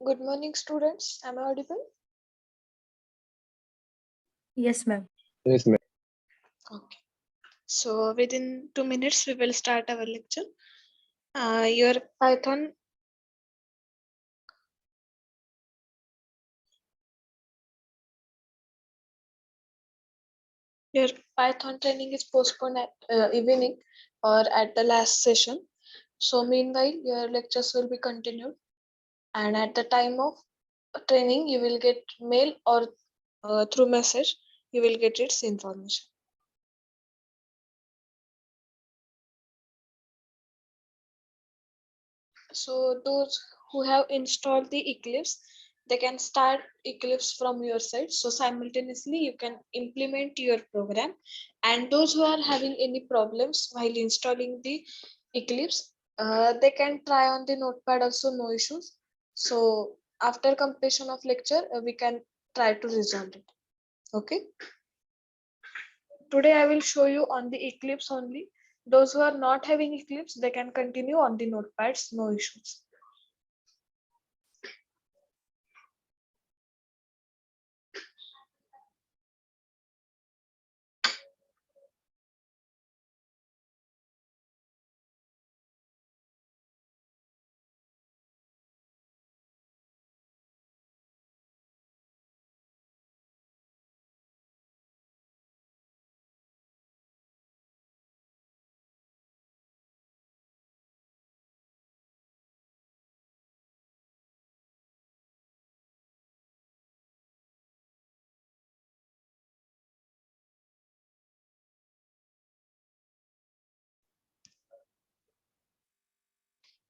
Good morning, students. Am I audible? Yes, ma'am. Yes, ma'am. Okay. So within 2 minutes, we will start our lecture. Your Python training is postponed at evening or at the last session. So meanwhile, your lectures will be continued, and at the time of training, you will get mail or through message. You will get its information. So those who have installed the Eclipse, they can start Eclipse from your side. So simultaneously you can implement your program. And those who are having any problems while installing the Eclipse, they can try on the notepad also, no issues. So after completion of lecture, we can try to resolve it. Okay. Today I will show you on the Eclipse only. Those who are not having Eclipse, they can continue on the notepads, no issues.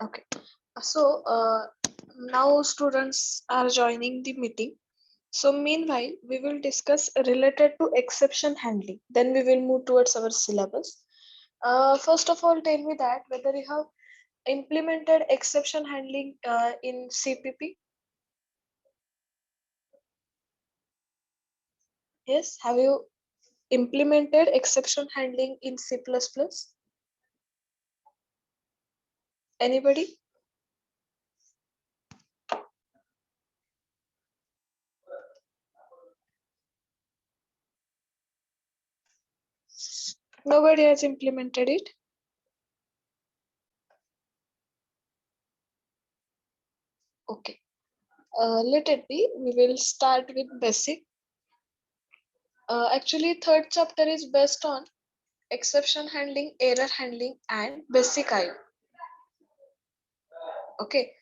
Okay. So now students are joining the meeting. So meanwhile, we will discuss related to exception handling. Then we will move towards our syllabus. First of all, tell me that whether you have implemented exception handling in CPP. Yes, have you implemented exception handling in C++? Anybody? Nobody has implemented it. Okay. Let it be. We will start with basic. Actually, third chapter is based on exception handling, error handling, and basic IO. Okay.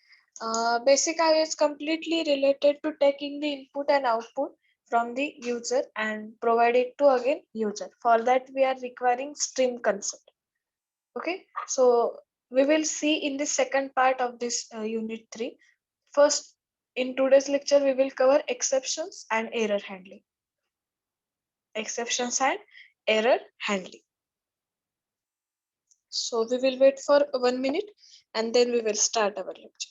Basic IO is completely related to taking the input and output from the user and provide it to again user. For that, we are requiring stream concept. Okay. So we will see in the second part of this unit 3. First, in today's lecture, we will cover exceptions and error handling. Exceptions and error handling. So we will wait for 1 minute and then we will start our lecture.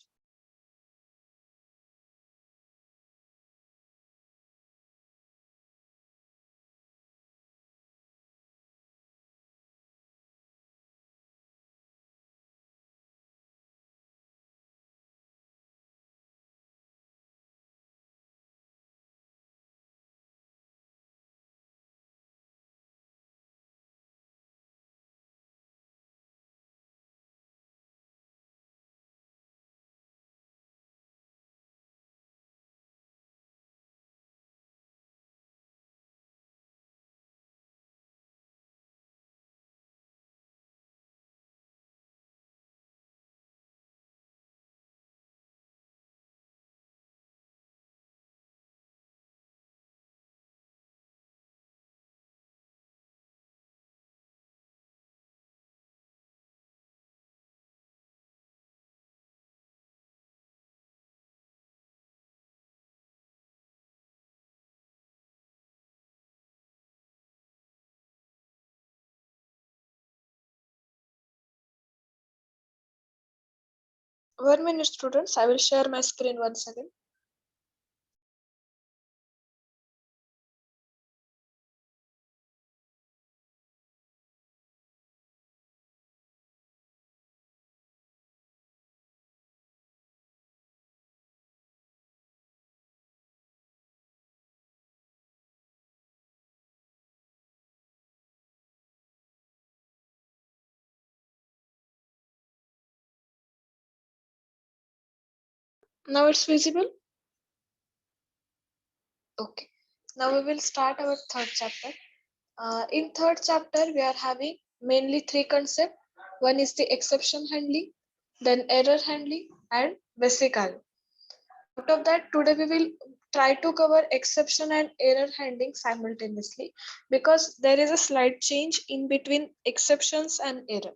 One minute, students. I will share my screen once again. Now it's visible. Okay. Now we will start our third chapter. In third chapter, we are having mainly three concepts. One is the exception handling, then error handling, and basic IO. Out of that, today we will try to cover exception and error handling simultaneously because there is a slight change in between exceptions and error.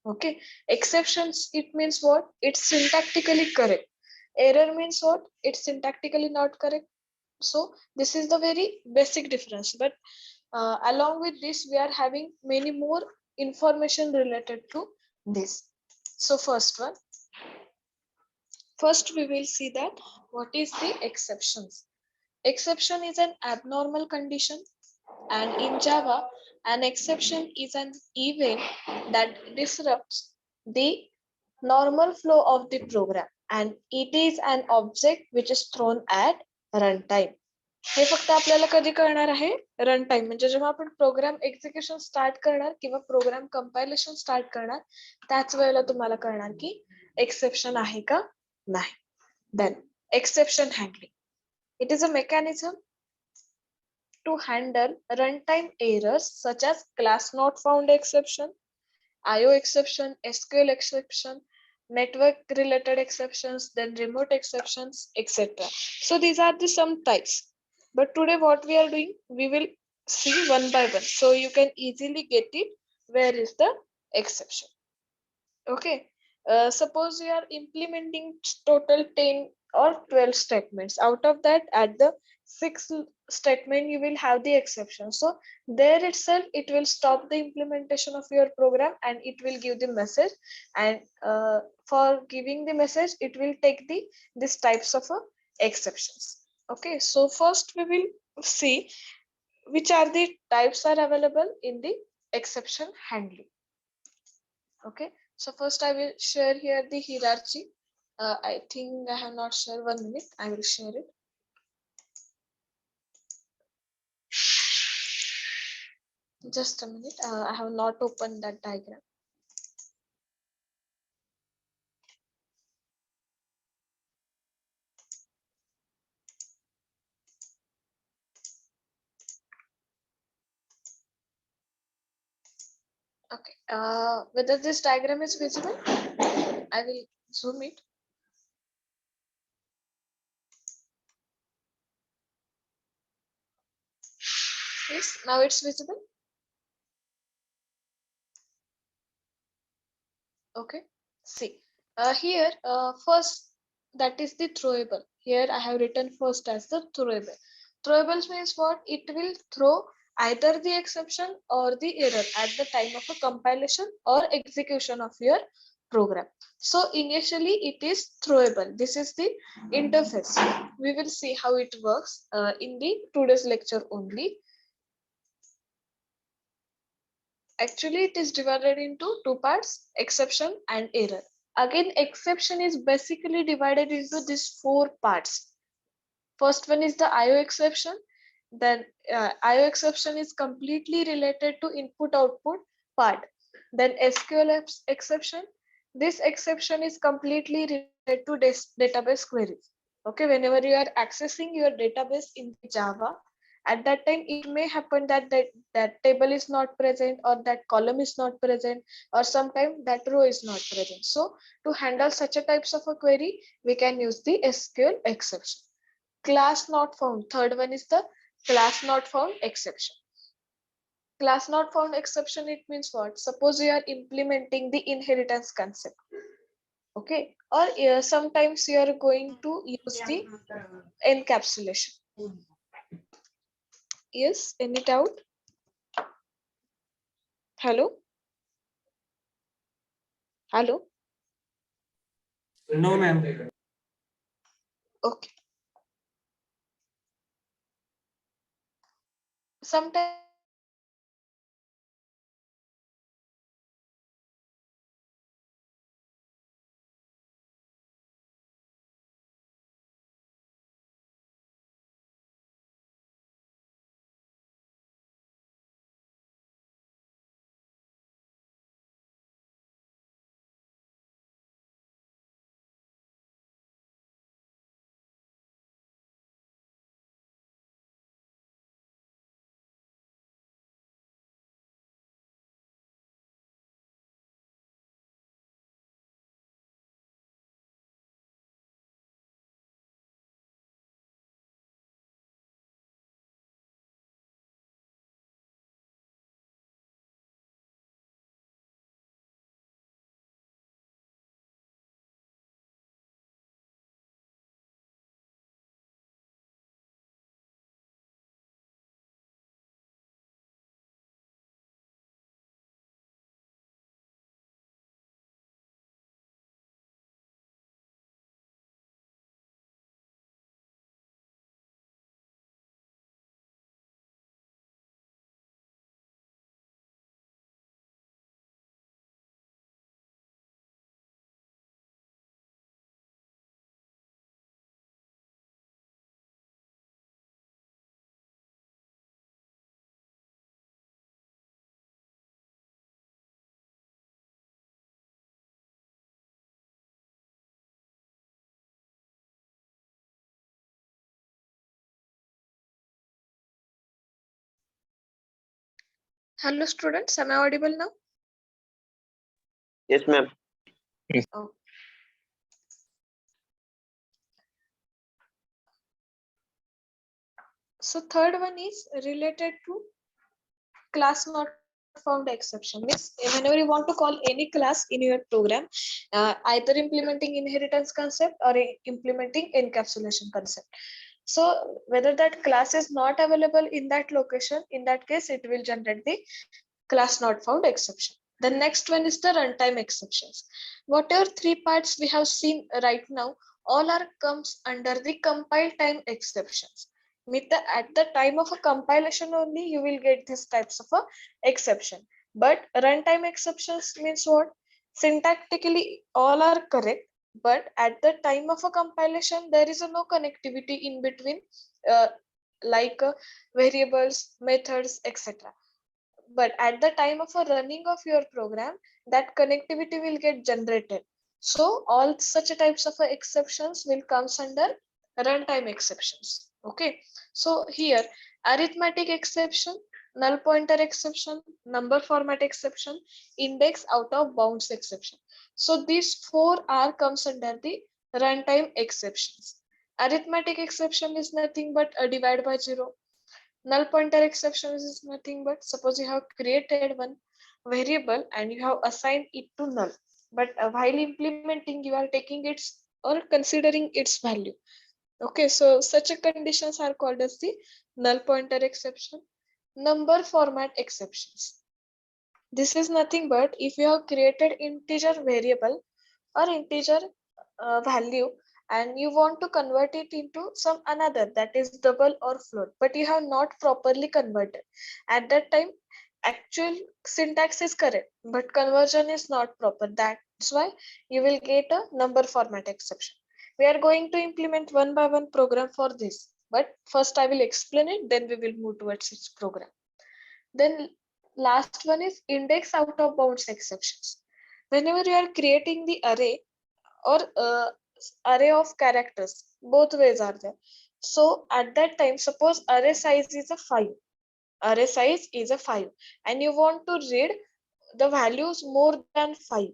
Okay, exceptions, it means what? It's syntactically correct. Error means what? It's syntactically not correct. So this is the very basic difference. But along with this, we are having many more information related to this. So first we will see that what is the exceptions. Exception is an abnormal condition, and in Java, an exception is an event that disrupts the normal flow of the program, and it is an object which is thrown at runtime. हे फक्त आपल्याला कधी कळणार आहे run time म्हणजे जेव्हा आपण programme execution start करणार किंवा प्रोग्राम कंपायलेशन स्टार्ट करणार त्याच वेळेला तुम्हाला कळणार की एक्सेप्शन आहे का नाही. Then exception handling, it is a mechanism to handle runtime errors such as class not found exception, IO exception, SQL exception, network related exceptions, then remote exceptions, etc. So these are the some types. But today what we are doing, we will see one by one. So you can easily get it where is the exception. Okay. Suppose you are implementing total 10 or 12 statements. Out of that, at the sixth statement, you will have the exception. So there itself, it will stop the implementation of your program and it will give the message. And for giving the message, it will take the these types of exceptions. Okay. So first we will see which are the types are available in the exception handling. Okay, so first I will share here the hierarchy. I think I have not shared 1 minute. I will share it. Just a minute. I have not opened that diagram. Okay. Whether this diagram is visible, I will zoom it. Yes, now it's visible. Okay. See, here first that is the throwable. Here I have written first as the throwable. Throwables means what? It will throw either the exception or the error at the time of a compilation or execution of your program. So initially it is throwable. This is the interface. We will see how it works in the today's lecture only. Actually, it is divided into two parts, exception and error. Again, exception is basically divided into these four parts. First one is the IO exception. Then IO exception is completely related to input output part. Then SQL exception. This exception is completely related to database queries. Okay, whenever you are accessing your database in Java, at that time it may happen that that table is not present or that column is not present or sometimes that row is not present. So to handle such a types of a query, we can use the SQL exception. Class not found. Third one is the class not found exception. Class not found exception, it means what? Suppose you are implementing the inheritance concept. Okay. Or sometimes you are going to use the encapsulation. Yes. Any doubt? Hello? Hello? No, ma'am. Okay. Sometimes Hello students, am I audible now? Yes, ma'am. Oh. So third one is related to class not found exception. Means whenever you want to call any class in your program, either implementing inheritance concept or implementing encapsulation concept. So whether that class is not available in that location, in that case, it will generate the class not found exception. The next one is the runtime exceptions. Whatever three parts we have seen right now, all are comes under the compile time exceptions. At the time of a compilation only, you will get these types of a exception. But runtime exceptions means what? Syntactically, all are correct, but at the time of a compilation, there is a no connectivity in between, uh, like variables, methods, etc. But at the time of a running of your program, that connectivity will get generated. So all such types of exceptions will comes under runtime exceptions. Okay, so here arithmetic exception, null pointer exception, number format exception, index out of bounds exception. So these four are comes under the runtime exceptions. Arithmetic exception is nothing but a divide by zero. Null pointer exception is nothing but suppose you have created one variable and you have assigned it to null, but while implementing you are taking its or considering its value. Okay, so such a conditions are called as the null pointer exception. Number format exceptions. This is nothing but if you have created integer variable or integer value and you want to convert it into some another, that is double or float, but you have not properly converted. At that time, actual syntax is correct, but conversion is not proper. That's why you will get a number format exception. We are going to implement one by one program for this, but first I will explain it, then we will move towards its program. Then last one is index out of bounds exceptions. Whenever you are creating the array or array of characters, both ways are there. So at that time, suppose array size is a 5. Array size is a 5 and you want to read the values more than 5.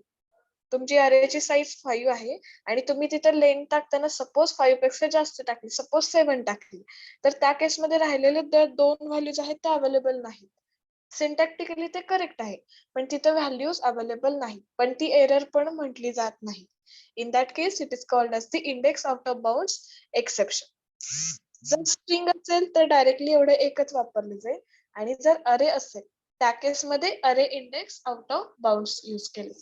तुमची अरेची size 5 आहे आणि तुम्ही तिथे length टाकताना suppose 5 पेक्षा जास्त टाकली, suppose 7 टाकली, तर त्या केसमध्ये राहिलेले दोन व्हॅल्यूज आहेत त्या अवेलेबल नाहीत. सिंटॅक्टिकली ते करेक्ट आहे, पण तिथे व्हॅल्यूज अवेलेबल नाही, पण ती एरर पण म्हटली जात नाही. In that case it is called as the index out of bounds exception. जर स्ट्रिंग असेल तर डायरेक्टली एवढे एकच वापरले जाईल आणि जर अरे असेल त्या केसमध्ये अरे index out of bounds use केले.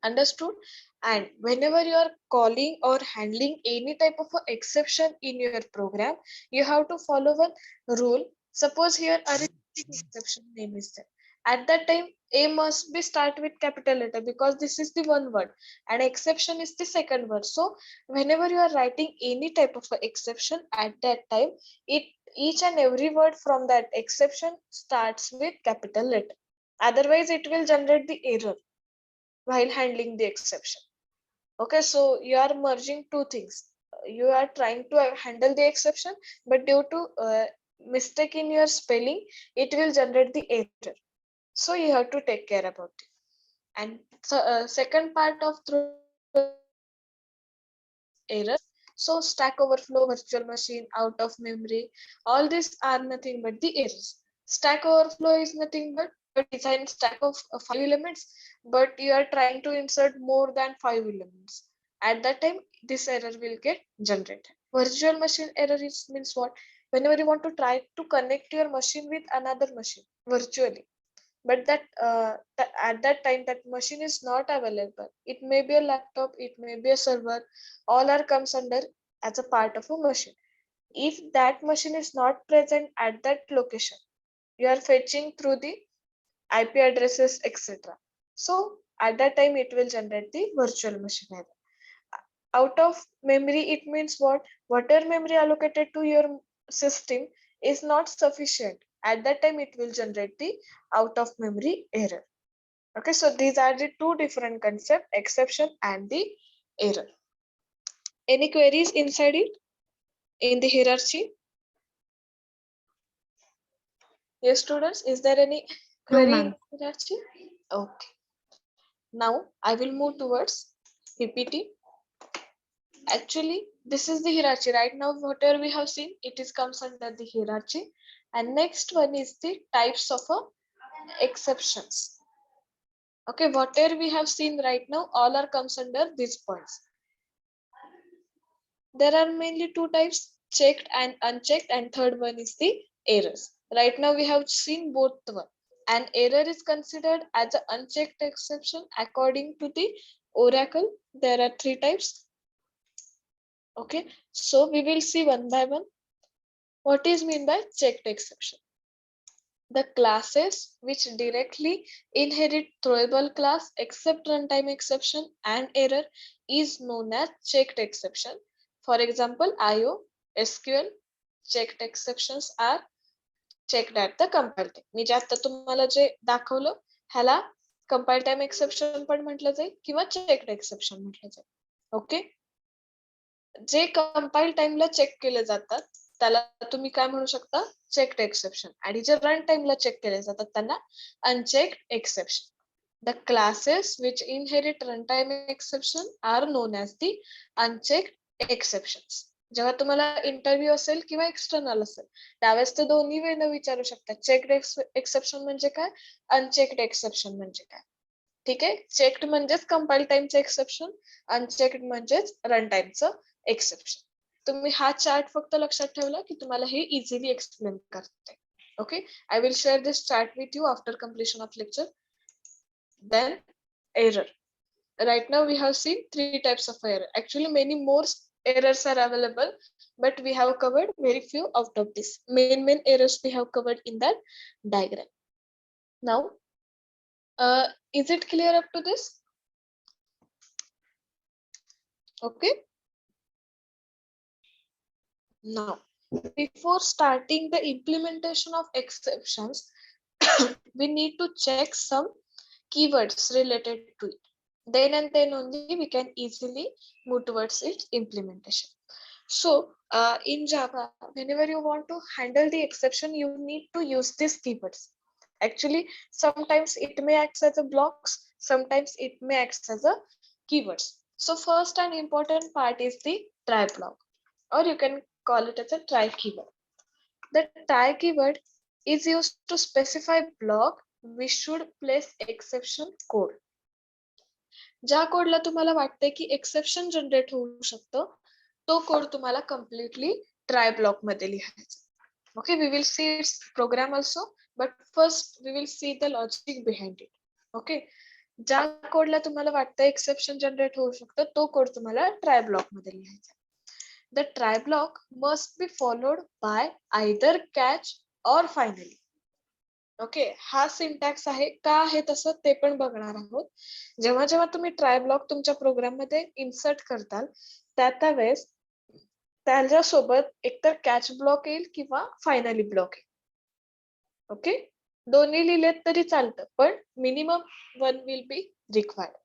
Understood? And whenever you are calling or handling any type of exception in your program, you have to follow one rule. Suppose here arithmetic exception name is there. At that time, A must be start with capital letter because this is the one word and exception is the second word. So whenever you are writing any type of exception at that time, each and every word from that exception starts with capital letter. Otherwise, it will generate the error while handling the exception. Okay, so you are merging two things. You are trying to handle the exception, but due to mistake in your spelling, it will generate the error. So you have to take care about it. And so, second part of errors. So Stack Overflow, virtual machine, out of memory, all these are nothing but the errors. Stack Overflow is nothing but a design stack of 5 elements, but you are trying to insert more than 5 elements. At that time, this error will get generated. Virtual machine error is means what? Whenever you want to try to connect your machine with another machine virtually, but at that time that machine is not available. It may be a laptop, it may be a server, all are comes under as a part of a machine. If that machine is not present at that location, you are fetching through the IP addresses, etc. So at that time it will generate the virtual machine error. Out of memory, it means what? Whatever memory allocated to your system is not sufficient. At that time, it will generate the out of memory error. Okay, so these are the two different concepts, exception and the error. Any queries inside it in the hierarchy? Yes, students, is there any No, query ma'am. in hierarchy? Okay. Now I will move towards PPT. Actually, this is the hierarchy. Right now, whatever we have seen, it is comes under the hierarchy. And next one is the types of exceptions. Okay, whatever we have seen right now, all are comes under these points. There are mainly two types, checked and unchecked, and third one is the errors. Right now we have seen both one. An error is considered as an unchecked exception according to the Oracle. There are three types. Okay, so we will see one by one. What is mean by checked exception? The classes which directly inherit throwable class except runtime exception and error is known as checked exception. For example, IO, SQL, checked exceptions are checked at the compile time. मी जे आता तुम्हाला जे दाखवलं ह्याला compile time exception पण म्हटलं जाईल किंवा checked exception म्हटलं जाईल. ओके, जे कंपाईल टाइमला चेक केले जातात त्याला तुम्ही काय म्हणू शकता, चेक्ड एक्सेप्शन. आणि जे रन टाइमला चेक केले जातात त्यांना unchecked exception. The classes which inherit runtime exception are known as the unchecked exceptions. जेव्हा तुम्हाला इंटरव्ह्यू असेल किंवा एक्सटर्नल असेल त्यावेळेस ते दोन्ही वेळेला विचारू शकतात, चेक्ड एक्सेप्शन म्हणजे काय, अनचेक्ड एक्सेप्शन म्हणजे काय. ठीक आहे, चेक्ड म्हणजेच कंपाईल टाइमचं एक्सेप्शन, अनचेक्ड म्हणजेच रन टाइमचं एक्सेप्शन. तुम्ही हा चार्ट फक्त लक्षात ठेवला की तुम्हाला हे इझिली एक्सप्लेन करते. Okay, I will share this chart with you after completion of lecture. Then error. Right now we have seen three types of error. Actually many more errors are available, but we have covered very few out of this. Main errors we have covered in that diagram. Now is it clear up to this? Okay. Now, before starting the implementation of exceptions, we need to check some keywords related to it. Then and then only we can easily move towards its implementation. So, in Java, whenever you want to handle the exception, you need to use these keywords. Actually, sometimes it may act as a blocks, sometimes it may act as a keywords. So, first and important part is the try block, or you can call it as a try keyword. The try keyword is used to specify block we should place exception code. ज्या कोडला तुम्हाला वाटते की exception generate होऊ शकतं तो code तुम्हाला completely try block मध्ये लिहायचा. Okay, we will see its program also, but first we will see the logic behind it. Okay, ज्या कोडला तुम्हाला वाटतं एक्सेप्शन जनरेट होऊ शकतं तो कोड तुम्हाला ट्राय ब्लॉक मध्ये लिहायचा. The try block must be followed by either catch or finally. Okay, हा सिंटॅक्स आहे का आहे तसं ते पण बघणार आहोत. जेव्हा जेव्हा तुम्ही ट्राय ब्लॉक तुमच्या प्रोग्राम मध्ये इन्सर्ट करताल त्यावेळेस त्याच्यासोबत एकतर कॅच ब्लॉक येईल किंवा फायनली ब्लॉक येईल. ओके, दोन्ही लिहिलेत तरी चालतं पण minimum one will be required.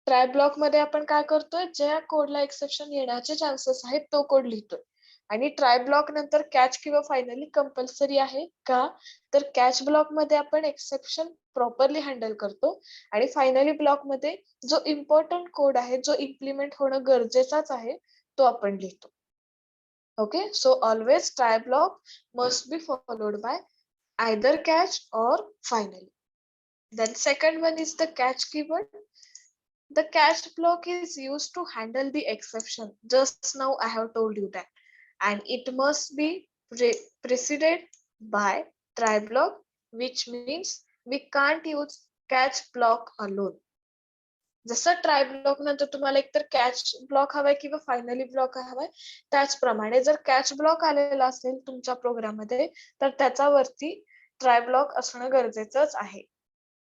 Try block मध्ये आपण काय करतोय, ज्या कोडला एक्सेप्शन येण्याचे चान्सेस आहेत तो कोड लिहितोय. आणि ट्राय ब्लॉक नंतर कॅच किंवा फायनली कंपल्सरी आहे का, तर कॅच ब्लॉक मध्ये आपण एक्सेप्शन प्रॉपरली हँडल करतो आणि फायनली ब्लॉक मध्ये जो इम्पॉर्टंट कोड आहे जो इम्प्लिमेंट होणं गरजेचाच आहे तो आपण लिहितो. Okay, so always try block must be followed by either catch or finally. Then second one is the catch keyword. The catch block is used to handle the exception. Just now I have told you that. And it must be preceded by try block, which means we can't use catch block alone. जसं try block नंतर तुम्हाला एकतर catch block हवाय किंवा finally block हवाय त्याचप्रमाणे जर catch block आलेला असेल तुमच्या प्रोग्राम मध्ये तर त्याच्यावरती ट्राय ब्लॉक असणं गरजेचंच आहे.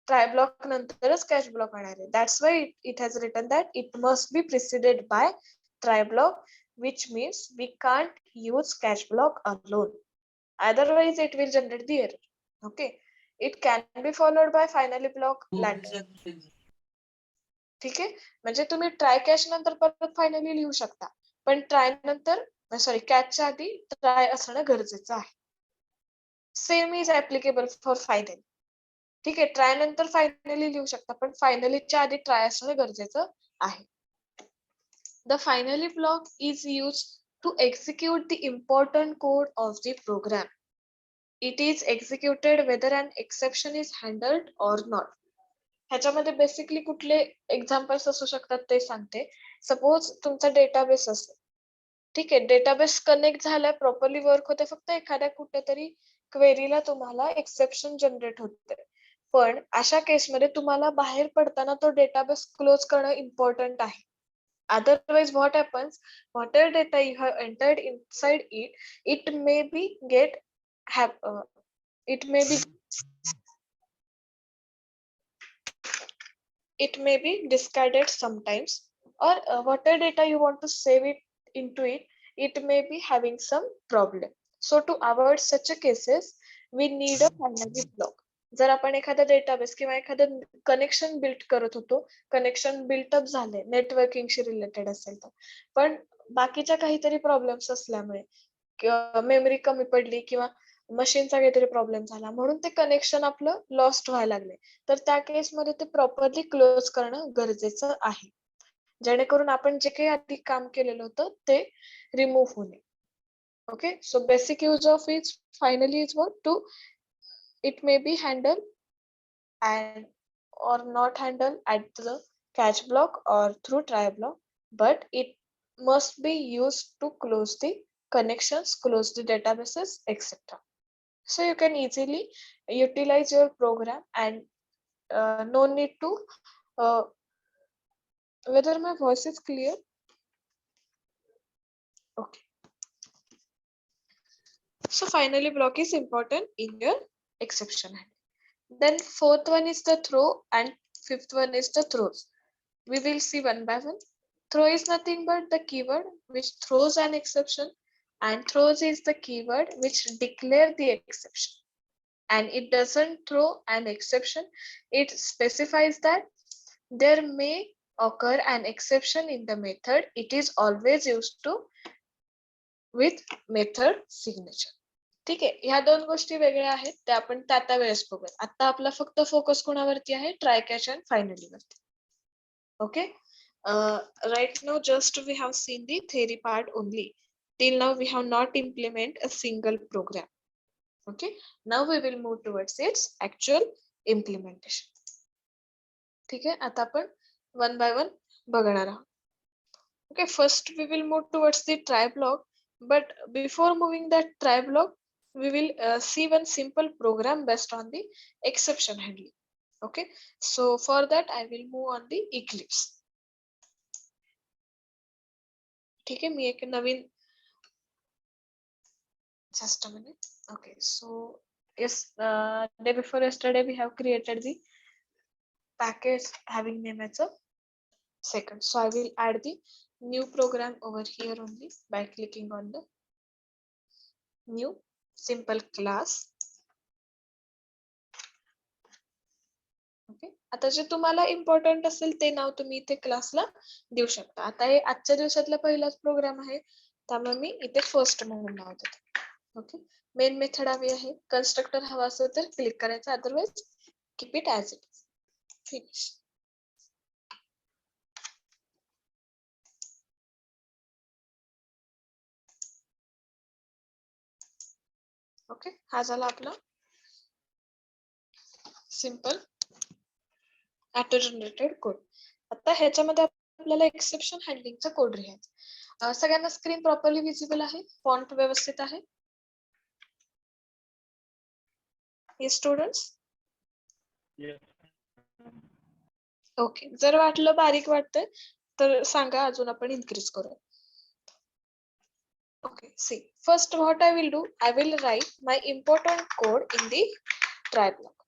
ट्राय ब्लॉक नंतरच कॅच ब्लॉक येणार आहे. That's why it has written that it must be preceded by try block, which means we can't use catch block alone. Otherwise it will generate the error. Okay, it can be followed by finally block later. ठीक आहे, म्हणजे तुम्ही try catch नंतर परत finally लिहू शकता पण try नंतर सॉरी कॅचच्या आधी ट्राय असणं गरजेचं आहे. Same is applicable for finally. ठीक आहे, ट्राय नंतर फायनली लिहू शकता, पण फायनलीच्या आधी ट्राय असणं गरजेचं आहे. The finally block is use to execute the important code of the program. It is executed whether an exception is handled or not. ह्याच्यामध्ये बेसिकली कुठले एक्झाम्पल्स असू शकतात ते सांगते. सपोज तुमचा डेटाबेस असेल, ठीक आहे, डेटाबेस कनेक्ट झालाय, प्रॉपरली वर्क होते, फक्त एखाद्या कुठेतरी क्वेरीला तुम्हाला एक्सेप्शन जनरेट होते. पण अशा केसमध्ये तुम्हाला बाहेर पडताना तो डेटाबेस क्लोज करणं इम्पॉर्टंट आहे. Otherwise, what happens? Whatever data you have entered inside it, it may be it may be it may be discarded sometimes, or whatever data you want to save it into it, it may be having some problem. So to avoid such a cases, we need a finally block. जर आपण एखादा database किंवा एखादं connection build करत होतो, connection built up झाले नेटवर्किंगशी related असेल तर, पण बाकीच्या काहीतरी प्रॉब्लेम्स असल्यामुळे किंवा मेमरी कमी पडली किंवा मशीनचा काहीतरी प्रॉब्लेम झाला, म्हणून ते कनेक्शन आपलं लॉस्ट व्हायला लागले, तर त्या केसमध्ये ते प्रॉपरली क्लोज करणं गरजेचं आहे, जेणेकरून आपण जे काही आधी काम केलेलं होतं ते रिमूव्ह होणे. Okay, so basic use of is finally is what to it may be handled and or not handled at the catch block or through try block, but it must be used to close the connections, close the databases, etc. So you can easily utilize your program and no need to whether my voice is clear. Okay, so finally block is important in your exception handling. Then fourth one is the throw and fifth one is the throws. We will see one by one. Throw is nothing but the keyword which throws an exception, and throws is the keyword which declare the exception. And it doesn't throw an exception. It specifies that there may occur an exception in the method. It is always used to with method signature. ठीक आहे, ह्या दोन गोष्टी वेगळ्या आहेत, त्या आपण त्या वेळेस बघूया. आता आपला फक्त फोकस कोणावरती आहे? ट्राय कॅच अँड फायनली वरती. Okay, right now just we have seen the theory part only. Till now we have not implement a single program. Okay, now we will move towards its actual implementation. ठीक आहे, आता आपण one by one बघणार आहोत. Okay, first we will move towards the try block, but before moving that try block, we will see one simple program based on the exception handling. Okay, so for that I will move on the Eclipse. ठीक है, मी एक नवीन just a minute. Okay, so yes, day before yesterday we have created the package having name as a second. So I will add the new program over here only by clicking on the new simple class. Okay, आता जे तुम्हाला important असेल ते नाव तुम्ही इथे क्लासला देऊ शकता. आता हे आजच्या दिवसातला पहिलाच प्रोग्राम आहे, त्यामुळे मी इथे फर्स्ट म्हणून नाव देते. ओके, मेन मेथड हवी आहे, कन्स्ट्रक्टर हवा असेल तर क्लिक करायचं, otherwise keep it as it is. Finish. Okay, हा झाला आपला सिंपल ऑटो जनरेटेड कोड. आता ह्याच्यामध्ये आपल्याला एक्सेप्शन हँडलिंगचा कोड लिहायचा. सगळ्यांना स्क्रीन प्रॉपरली विजिबल आहे, फॉन्ट व्यवस्थित आहे? स्टुडंट्स ओके, जर वाटलं बारीक वाटतंय तर सांगा, अजून आपण इन्क्रीज करू. Okay, see, first what I will do, I will write my important code in the try block.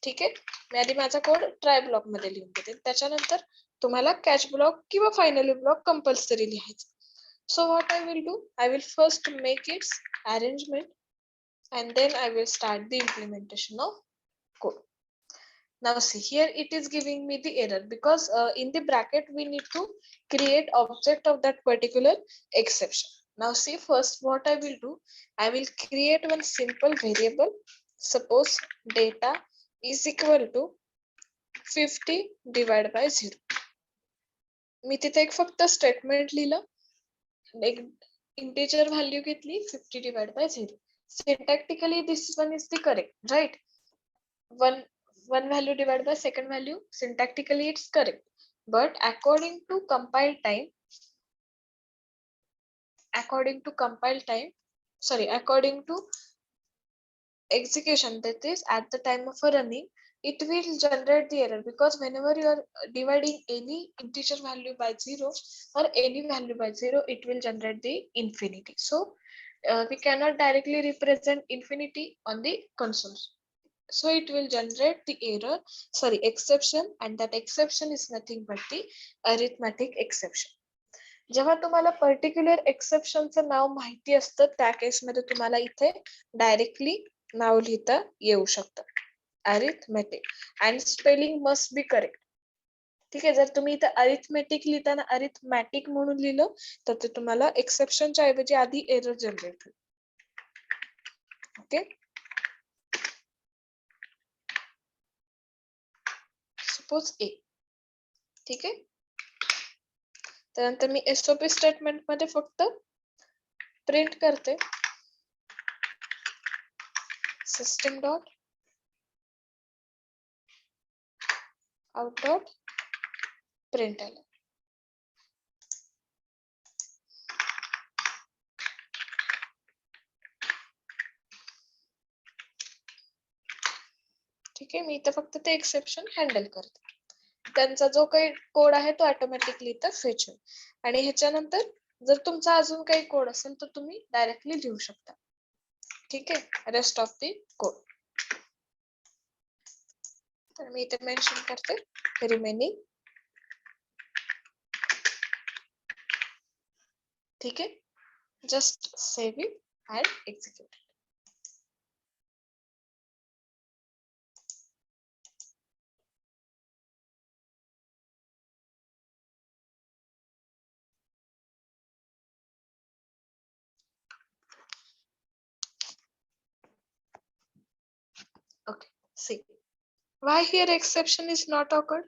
ठीक आहे, मी आधी माझा कोड ट्राय ब्लॉक मध्ये लिहून देते, त्याच्यानंतर तुम्हाला कॅच ब्लॉक किंवा फायनली ब्लॉक कंपल्सरी लिहायचं. So what I will do, I will first make its arrangement and then I will start the implementation of code. Now see, here it is giving me the error because in the bracket we need to create object of that particular exception. Now see, first what I will do, I will create one simple variable. Suppose data is equal to 50 divided by 0. मी तिथे एक फक्त statement लिहिलं, एक integer value घेतली 50 divided by 0. Syntactically this one is the correct, right? One value divided by second value, syntactically it's correct. But according to compile time, according to execution, that is at the time of a running, it will generate the error, because whenever you are dividing any integer value by 0 or any value by 0, it will generate the infinity. So we cannot directly represent infinity on the console. So it will generate the error, sorry, exception, and that exception is nothing but the arithmetic exception. जेव्हा तुम्हाला particular एक्सेप्शनचं नाव माहिती असतं, त्या केसमध्ये तुम्हाला इथे directly नाव लिहिता येऊ शकतं, arithmetic, and spelling must be correct. ठीक आहे, जर तुम्ही इथे अरिथमेटिक लिहिताना अरिथमॅटिक म्हणून लिहिलं तर ते तुम्हाला एक्सेप्शनच्या ऐवजी आधी एरर जनरेट होईल. ओके, सपोज ए. ठीक आहे, त्यानंतर मी एसओपी स्टेटमेंट मध्ये फक्त प्रिंट करते सिस्टम डॉट आउट डॉट प्रिंटएल. ठीक आहे, मी इथे फक्त ते एक्सेप्शन हँडल करते. त्यांचा जो काही कोड आहे तो ऑटोमॅटिकली इथं फेच होईल. आणि ह्याच्यानंतर जर तुमचा अजून काही कोड असेल तर तुम्ही डायरेक्टली लिहू शकता. ठीक आहे, रेस्ट ऑफ दी कोड. तर मी इथे मेन्शन करते रिमेनिंग. ठीक आहे, just save it and execute. Okay, see why here exception is not occurred.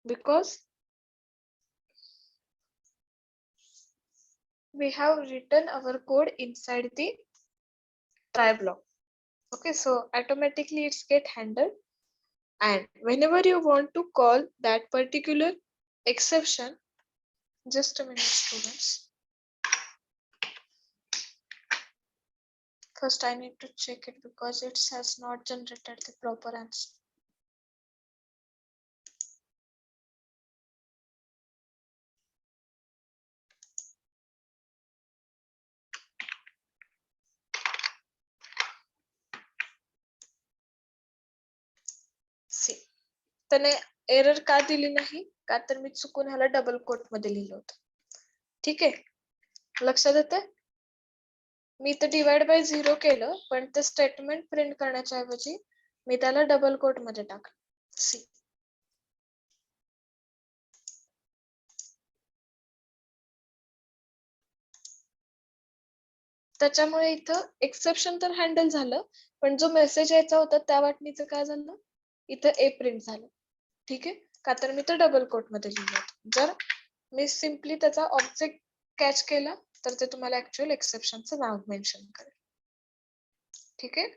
Because we have written our code inside the try block. Okay, so automatically it's get handled, and whenever you want to call that particular exception, just a minute students, first I need to check it because it has not generated the proper answer. See, त्याने error का दिली नाही, का तर मी चुकून ह्याला double coat मध्ये लिहिलं होतं. ठीक आहे, लक्षात येते. मी इथे डिवाइड बाय 0 केलं, पण ते स्टेटमेंट प्रिंट करण्याच्या ऐवजी मी त्याला डबल कोट मध्ये टाकलं. सी, त्याच्यामुळे इथं एक्सेप्शन तर हँडल झालं, पण जो मेसेज यायचा होता त्या वाटणीचं काय झालं, इथं ए प्रिंट झालं. ठीक आहे, का तर मी तर डबल कोट मध्ये लिहिलं होतं. जर मी सिम्पली त्याचा ऑब्जेक्ट कॅच केला तर ते तुम्हाला ऍक्च्युअल एक्सेप्शनचं नाव मेन्शन करेल. ठीक आहे,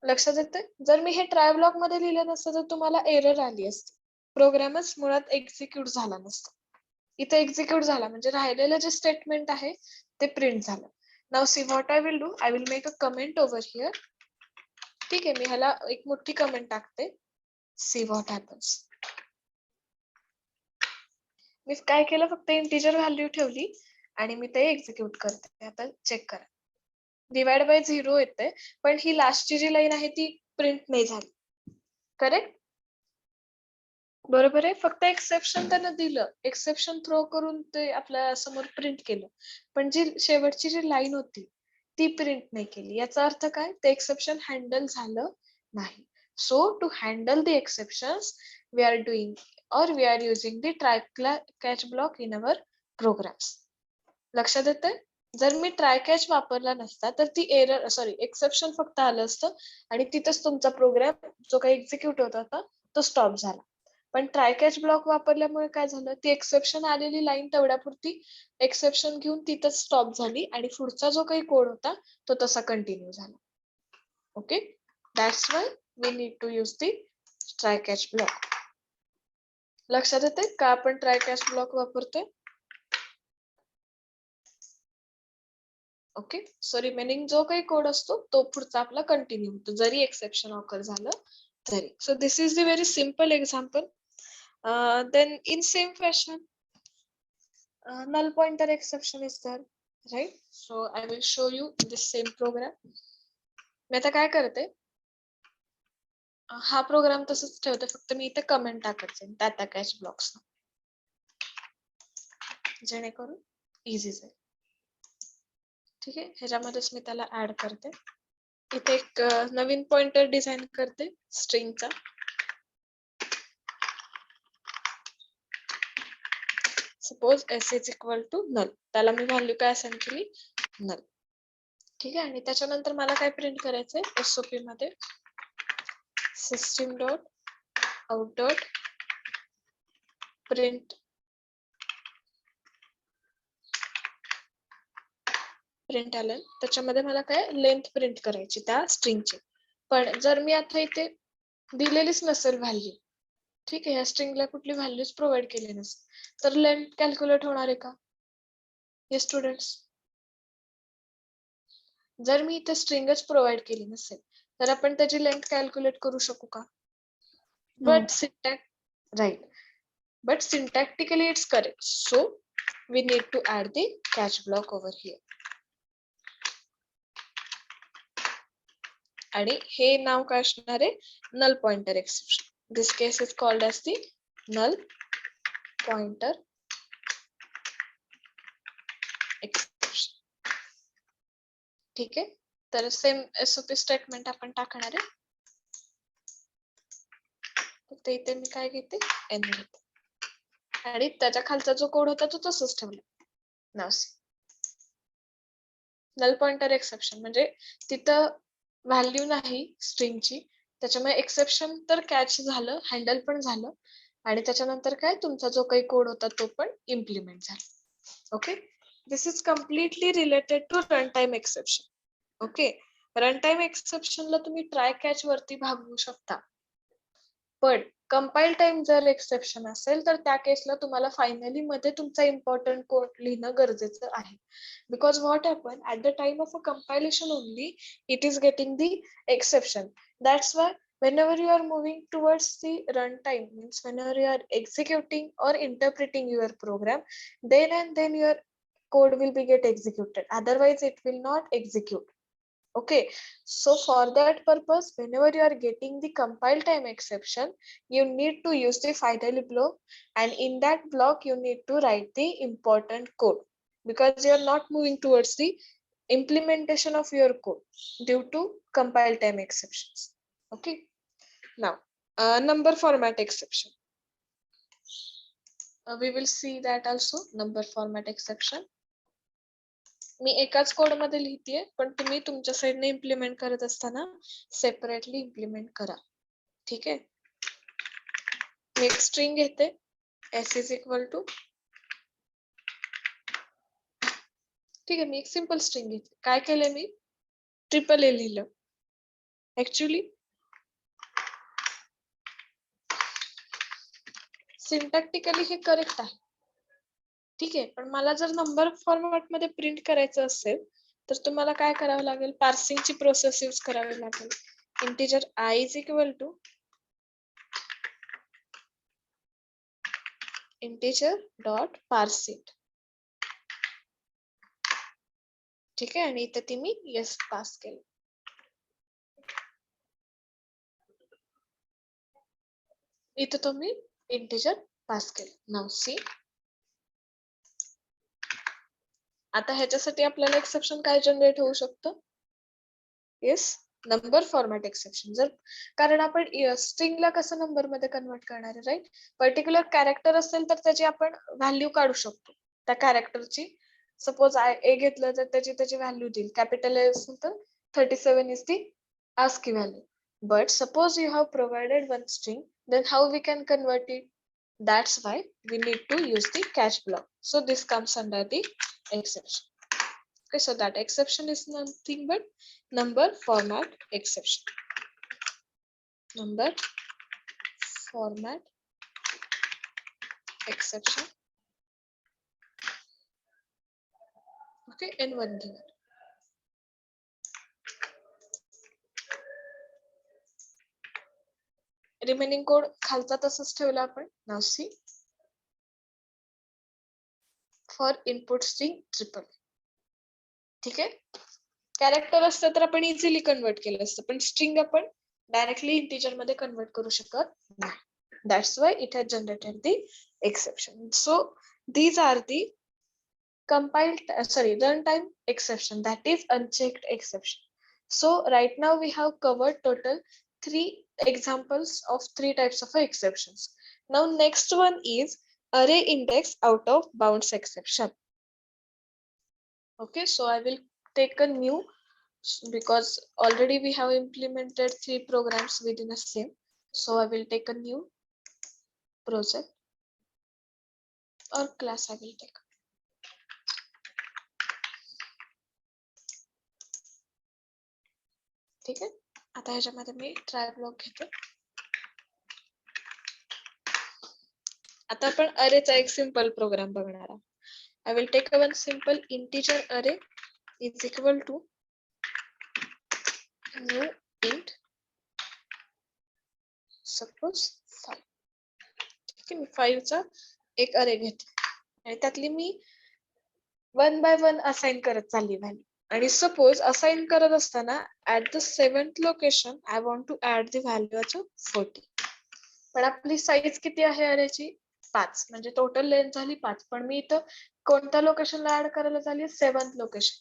लक्षात येते. जर मी हे ट्राय ब्लॉक मध्ये लिहिलं नसतं तर तुम्हाला एरर आली असती, प्रोग्रामच मुळात एक्झिक्यूट झाला नसता. इथे एक्झिक्यूट झाला म्हणजे राहिलेलं जे स्टेटमेंट आहे ते प्रिंट झालं. Now see what I will do, I will make a comment over here. ठीक आहे, मी ह्याला एक मोठी कमेंट टाकते. सी व्हॉट हॅपन्स. मी काय केलं, फक्त इंटिजर व्हॅल्यू ठेवली आणि मी ते एक्झिक्यूट करते. आता चेक करा, डिवाइड बाय 0 येते, पण ही लास्टची जी लाईन आहे ती प्रिंट नाही झाली. करेक्ट, बरोबर आहे. फक्त एक्सेप्शन त्यानं दिलं, एक्सेप्शन थ्रो करून ते आपल्या समोर प्रिंट केलं, पण जी शेवटची जी लाईन होती ती प्रिंट नाही केली. याचा अर्थ काय, ते एक्सेप्शन हँडल झालं नाही. So to handle the exceptions, we are doing or we are using the try catch block in our programs. लक्षात येतंय? जर मी ट्राय कॅच वापरला नसता तर ती एक्सेप्शन फक्त आलं असतं आणि तिथंच तुमचा प्रोग्राम जो काही एक्झिक्यूट होत होता तो स्टॉप झाला. पण ट्राय कॅच ब्लॉक वापरल्यामुळे काय झालं, ती एक्सेप्शन आलेली लाईन तेवढ्यापुरती एक्सेप्शन घेऊन तिथंच स्टॉप झाली आणि पुढचा जो काही कोड होता तो तसा कंटिन्यू झाला. Okay, that's why we need to use the try catch block. लक्षात येते का आपण ट्राय कॅच ब्लॉक वापरतोय? ओके, सो रिमेनिंग जो काही कोड असतो तो पुढचा आपला कंटिन्यू होतो जरी एक्सेप्शन ऑकर झालं तरी. So this is the very simple example. Then in same fashion null pointer exception is there, right? So I will show you this same program. मी आता काय करते, हा प्रोग्राम तसंच ठेवते, फक्त मी इथे कमेंट टाकते डाटा कॅच ब्लॉक्स जेणेकरून इझी जाईल. ठीक आहे, ह्याच्यामध्येच मी त्याला ऍड करते. इथे एक नवीन पॉइंटर डिझाइन करते स्ट्रिंगचा. सपोज s is equal to null, त्याला मी व्हॅल्यू काय असाइन केली, नल. ठीक आहे, आणि त्याच्यानंतर मला काय प्रिंट करायचंय एसओपी मध्ये, system dot out dot print आलं. त्याच्यामध्ये मला काय लेंथ प्रिंट करायची त्या स्ट्रिंगची. पण जर मी आता इथे दिलेलीच नसेल व्हॅल्यू, ठीक आहे, या स्ट्रिंगला कुठली व्हॅल्यूज प्रोव्हाइड केली नसेल, तर लेंथ कॅल्क्युलेट होणार आहे का? हे स्टुडंट्स, जर मी इथे स्ट्रिंगच प्रोव्हाइड केली नसेल तर आपण त्याची लेंथ कॅल्क्युलेट करू शकू का? But syntactically it's correct. So we need to add the catch block over here. आणि हे नाव काय असणार आहे, null pointer exception. This case is called as the null pointer exception. ठीक आहे, तर सेम एसओपी स्टेटमेंट आपण टाकणार आहे. फक्त इथे मी काय घेते, n घेते आणि त्याच्या खालचा जो कोड होता तो तसंच ठेवला. नाव नल पॉइंटर एक्सेप्शन म्हणजे तिथं व्हॅल्यू नाही स्ट्रिंगची, त्याच्यामुळे एक्सेप्शन तर कॅच झालं, हँडल पण झालं आणि त्याच्यानंतर काय तुमचा जो काही कोड होता तो पण इम्प्लिमेंट झाला. Okay, this is completely related to run time exception. Okay, run time एक्सेप्शनला तुम्ही ट्राय कॅच वरती भागवू शकता, पण कंपाईल टाइम जर एक्सेप्शन असेल तर त्या केसला तुम्हाला फायनली मध्ये तुमचा इम्पॉर्टंट कोड लिहिणं गरजेचं आहे. Because what happened at the time of a compilation only, it is getting the exception. That's why whenever you are moving towards the runtime, means whenever you are executing or interpreting your program, then and then your code will be get executed. Otherwise, it will not execute. Okay, so for that purpose, whenever you are getting the compile time exception, you need to use the finally block, and in that block you need to write the important code, because you are not moving towards the implementation of your code due to compile time exceptions. Okay, now number format exception, we will see that also. Number format exception मी एकाच code मध्ये लिहितेय, पण तुम्ही तुमच्या साइडने implement करत असताना separately implement करा. ठीक आहे, मी एक स्ट्रिंग घेते s इज इक्वल टू, ठीक आहे, मी एक सिंपल स्ट्रिंग घेते. काय केलंय मी, ट्रिपल ए लिहिलं. ऍक्च्युली सिंटॅक्टिकली हे करेक्ट आहे, ठीक आहे, पण मला जर नंबर फॉर्मॅट मध्ये प्रिंट करायचं असेल तर तुम्हाला काय करावं लागेल, पार्सिंगची प्रोसेस यूज करावी लागेल. Integer I is equal to integer dot parsing. ठीक आहे, आणि इथे ती मी येस पास केलं. इथे तुम्ही इंटिजर पास केलं. नाव सी, आता ह्याच्यासाठी आपल्याला एक्सेप्शन काय जनरेट होऊ शकतं, येस नंबर फॉर्मॅट एक्सेप्शन. जर कारण आपण स्ट्रिंगला कसं नंबर मध्ये कन्वर्ट करणार आहे, राईट. पर्टिक्युलर कॅरेक्टर असेल तर त्याची आपण व्हॅल्यू काढू शकतो त्या कॅरेक्टरची. सपोज ए घेतलं तर त्याची व्हॅल्यू देईल. कॅपिटल ए असेल तर 37 is the ASCII value. But suppose you have provided one string, then how we can convert it? That's why we need to use the catch block. So this comes under the exception. Okay, so that exception is nothing but number format exception. Number format exception. Okay, in one given. Remaining code खालचा तसंच ठेवला आपण. नाव सी for input string triple. ठीक आहे. Character असतं तर आपण easily convert केलं असतं, पण स्ट्रिंग आपण डायरेक्टली इंटिजर मध्ये कन्वर्ट करू शकत नाही. That's why it has generated the exception. So these are the runtime exception, that is unchecked exception. So right now we have covered total 3 examples of 3 types of exceptions. Now next one is array index out of bounds exception. Okay, so I will take a new, because already we have implemented 3 programs within a same. So I will take a new project or class. I will take. ठीक आहे. आता ह्याच्यामध्ये मी try block घेते. आता आपण अरेचा एक simple programme बघणार आहोत. I will take one simple integer array is equal to new int suppose 5. ठीक आहे. मी 5 चा एक अरे घेतला आणि त्यातली मी 1 by 1 असाइन करत चालली व्हॅल्यू. आणि सपोज असाइन करत असताना at the 7th location I want to add the value of 40. पण आपली साईज किती आहे अरेची? 5. म्हणजे टोटल लेंथ झाली 5. पण मी इथं कोणत्या लोकेशनला ऍड करायला झाली? 7th location,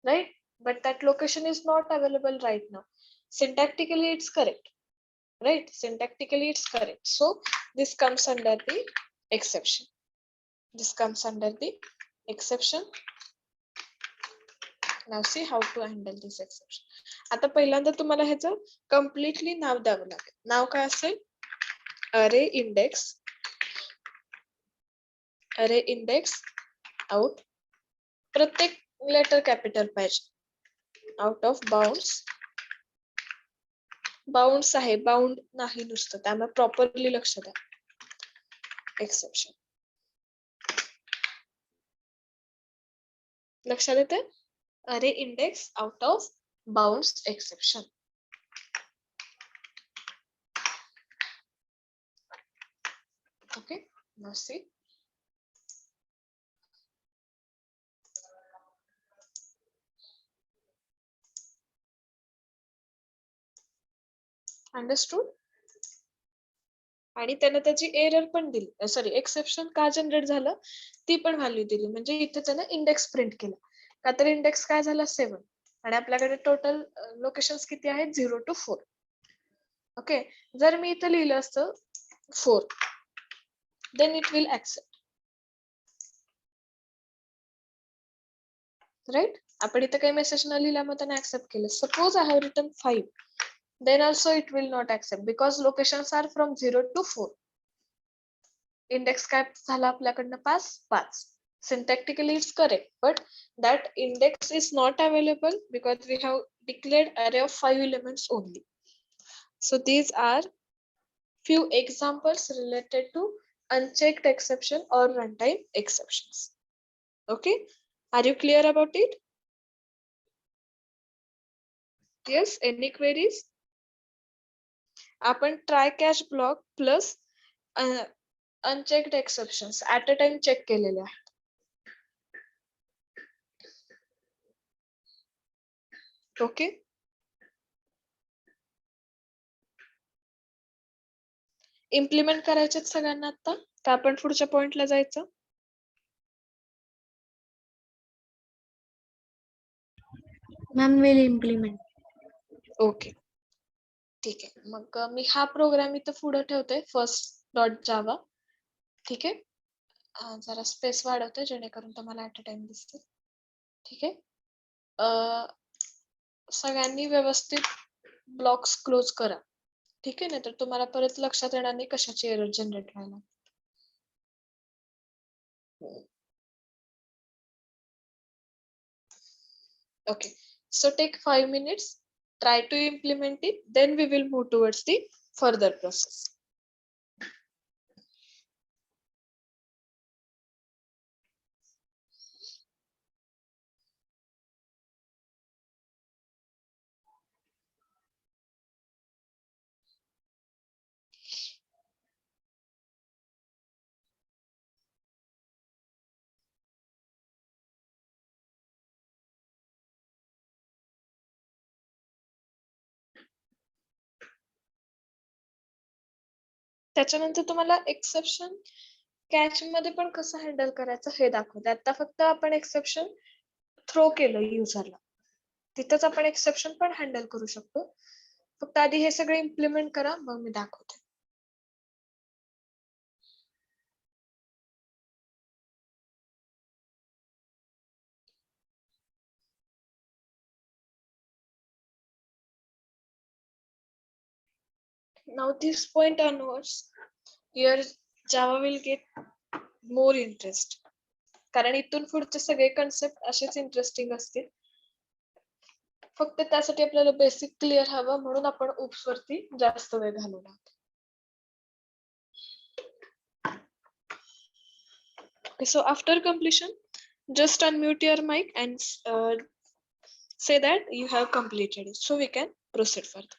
right. But that location is not available right now. Syntactically it's correct, right? Syntactically it's correct. So this comes under the exception. This comes under the exception. Now see how to handle this exception. आता पहिल्यांदा तुम्हाला ह्याचं completely नाव द्यावं लागेल. नाव काय असेल? array index out. प्रत्येक letter capital पाहिजे. आउट ऑफ बाउंड्स आहे, बाउंड नाही नुसतं, त्यामुळे प्रॉपरली लक्ष द्या. एक्सेप्शन लक्षात येते? अरे index out of bounds exception. Okay, now see. Understood? आणि त्याने त्याची एरर पण दिली, सॉरी एक्सेप्शन का जनरेट झालं ती पण व्हॅल्यू दिली. म्हणजे इथे त्याने इंडेक्स प्रिंट केला. का तर इंडेक्स काय झाला? 7. आणि आपल्याकडे टोटल लोकेशन्स किती आहेत? 0 to 4. ओके, जर मी इथे लिहिलं असतं 4, then it will accept, right. आपण इथे काही मेसेज न लिहिल्यामुळे त्याने ऍक्सेप्ट केलं. Suppose I have written 5, then also it will not accept because locations are from 0 to 4. Index काय झाला आपल्याकडनं? 5. Syntactically it's correct, but that index is not available because we have declared array of 5 elements only. So these are few examples related to unchecked exception or runtime exceptions. Okay, are you clear about it? Yes, any queries? आपण try catch block plus unchecked exceptions at a time check केलेले आहेत. Okay, implement करायचे सगळ्यांना आता का आपण पुढच्या पॉइंटला जायचं? Ma'am will implement. ओके, ठीक आहे. मग मी हा प्रोग्राम इथं पुढे ठेवते first.java. ठीक आहे. जरा स्पेस वाढवते जेणेकरून तुम्हाला ऍट अ टाइम दिसतील. ठीक आहे. सगळ्यांनी व्यवस्थित ब्लॉक्स क्लोज करा. ठीक आहे, नाहीतर तुम्हाला परत लक्षात येणार नाही कशाची एरर जनरेट व्हायला. Okay, so take 5 minutes, try to implement it, then we will move towards the further process. त्याच्यानंतर तुम्हाला एक्सेप्शन कॅच मध्ये पण कसं हँडल करायचं हे दाखवते. आता फक्त आपण एक्सेप्शन थ्रो केलं युजरला, तिथंच आपण एक्सेप्शन पण हँडल करू शकतो. फक्त आधी हे सगळं इम्प्लिमेंट करा, मग मी दाखवते. Now this point onwards, your Java will get more interest. कारण इथून पुढचे सगळे कन्सेप्ट असेच इंटरेस्टिंग असतील. फक्त त्यासाठी आपल्याला बेसिक क्लिअर हवं, म्हणून आपण oops वरती जास्त वेळ घालवला. Okay, so after completion, just unmute your mic and say that you have completed it, so we can proceed further.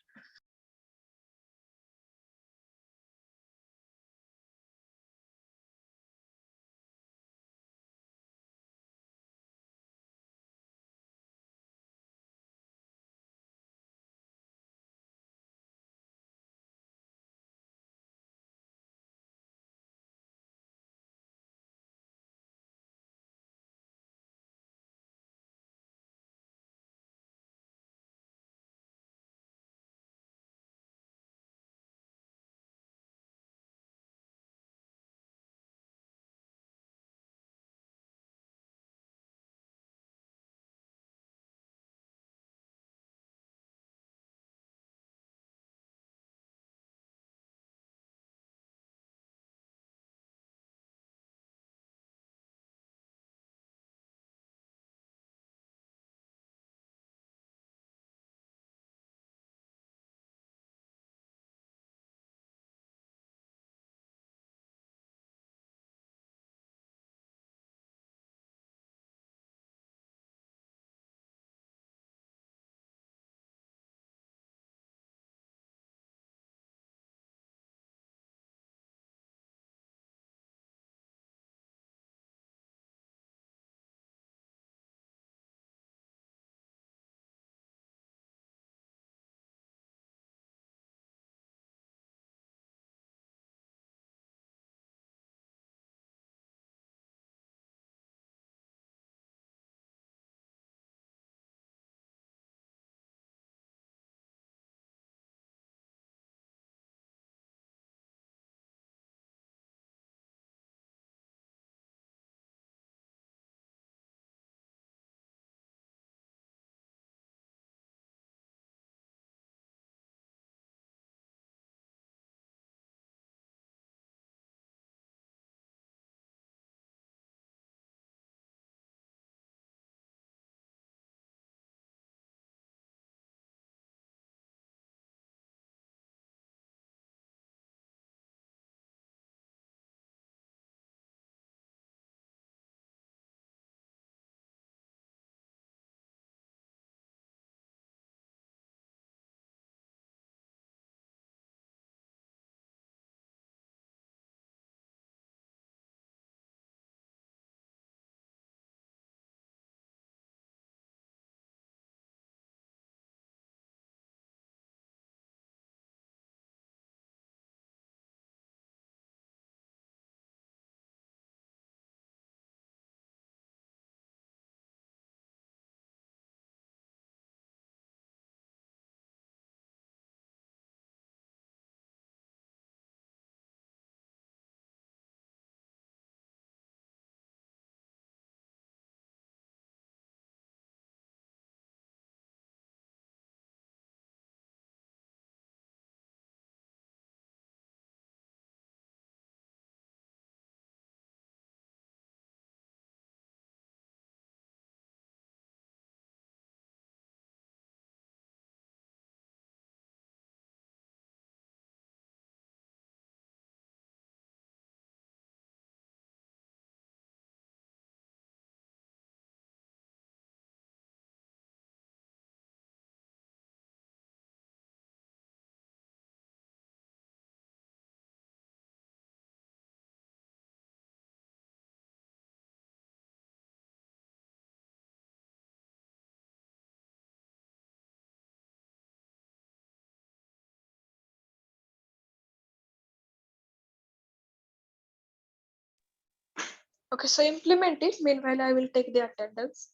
Okay, so implement it. Meanwhile, I will take the attendance.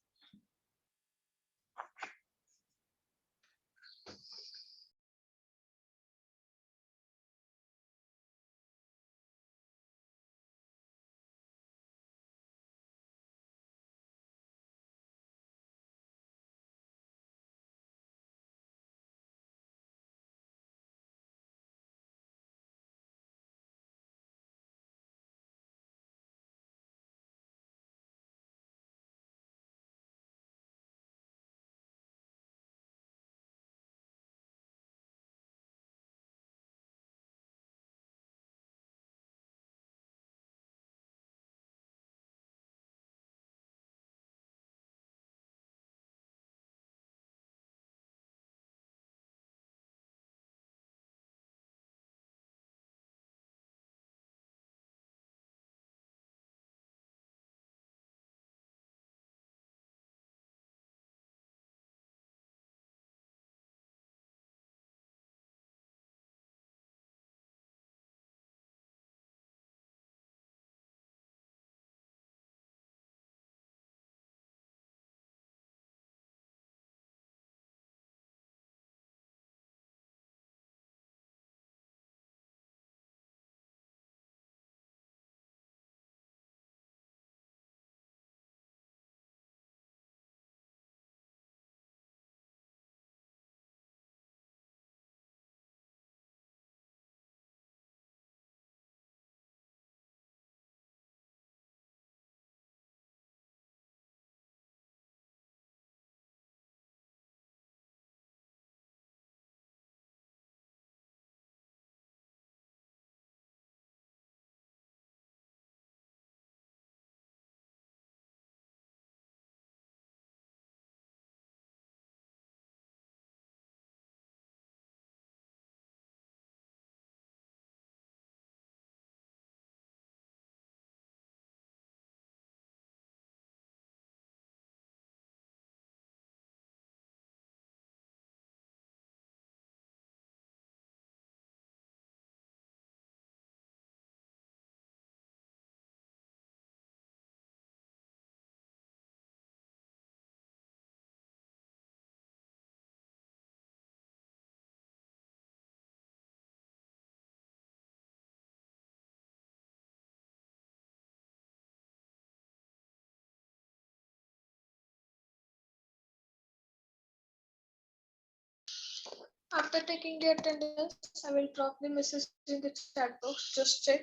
After taking the attendance, I will drop the message in the chat box. Just check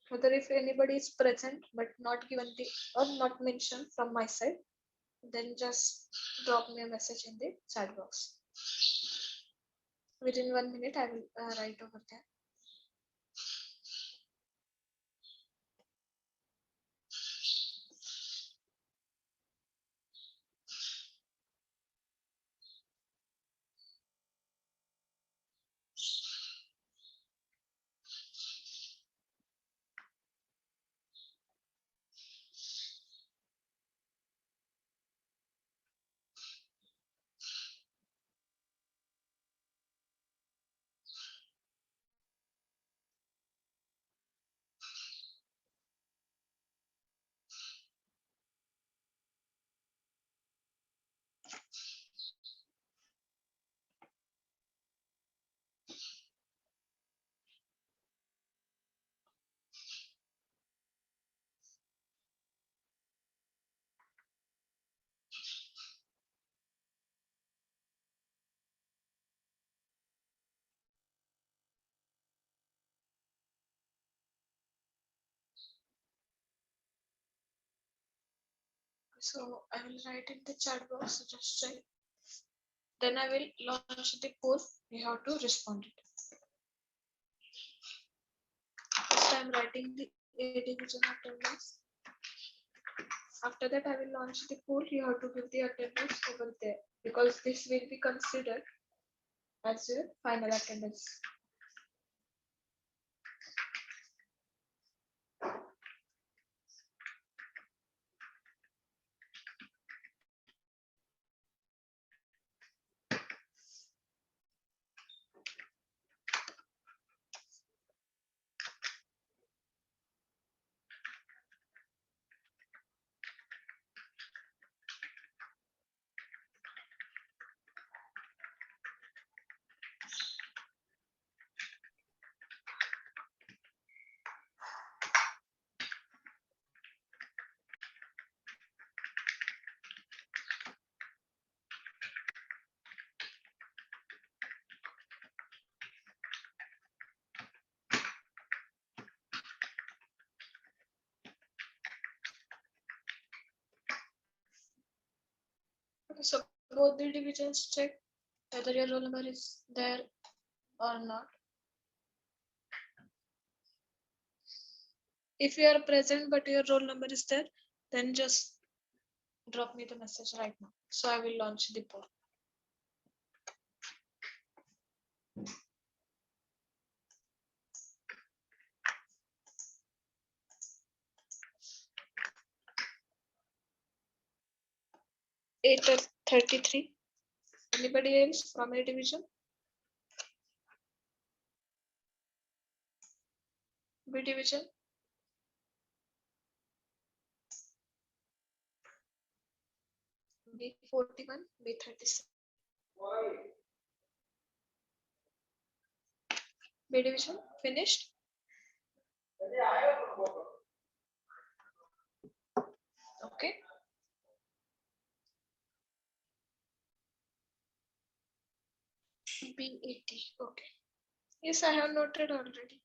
whether if anybody is present but not given the or not mentioned from my side, then just drop me a message in the chat box. Within 1 minute, I will write over there. So I will write in the chat box. So just check. Then I will launch the poll. You have to respond it. First, I am writing the A division attendance. After that, I will launch the poll. You have to give the attendance over there because this will be considered as your final attendance. So both the divisions check whether your roll number is there or not. If you are present but your roll number is there, then just drop me the message right now. So I will launch the poll. Eight 33. Anybody else from a division? B division? B41, B36. B division finished. Okay. B80. Okay. Yes, I have noted already.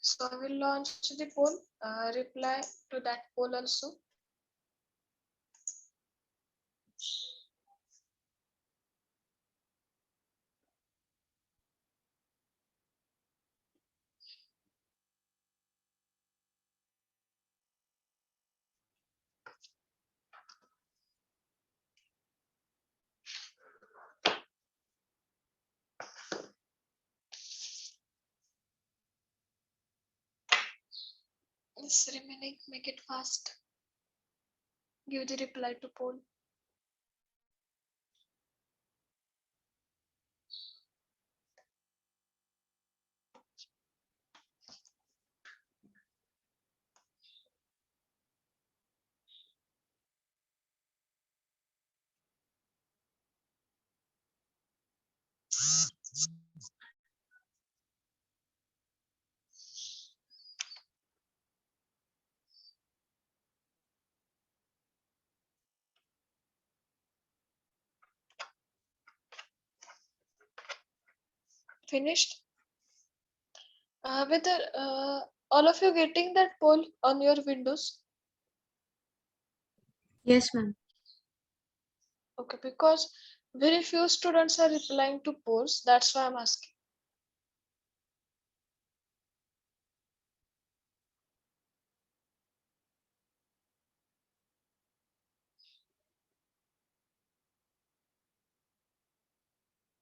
So I will launch the poll. Reply to that poll also. Yes, remaining, make it fast. Give the reply to poll. Finished. Whether all of you getting that poll on your Windows? Yes, ma'am. Okay, because very few students are replying to polls. That's why I'm asking.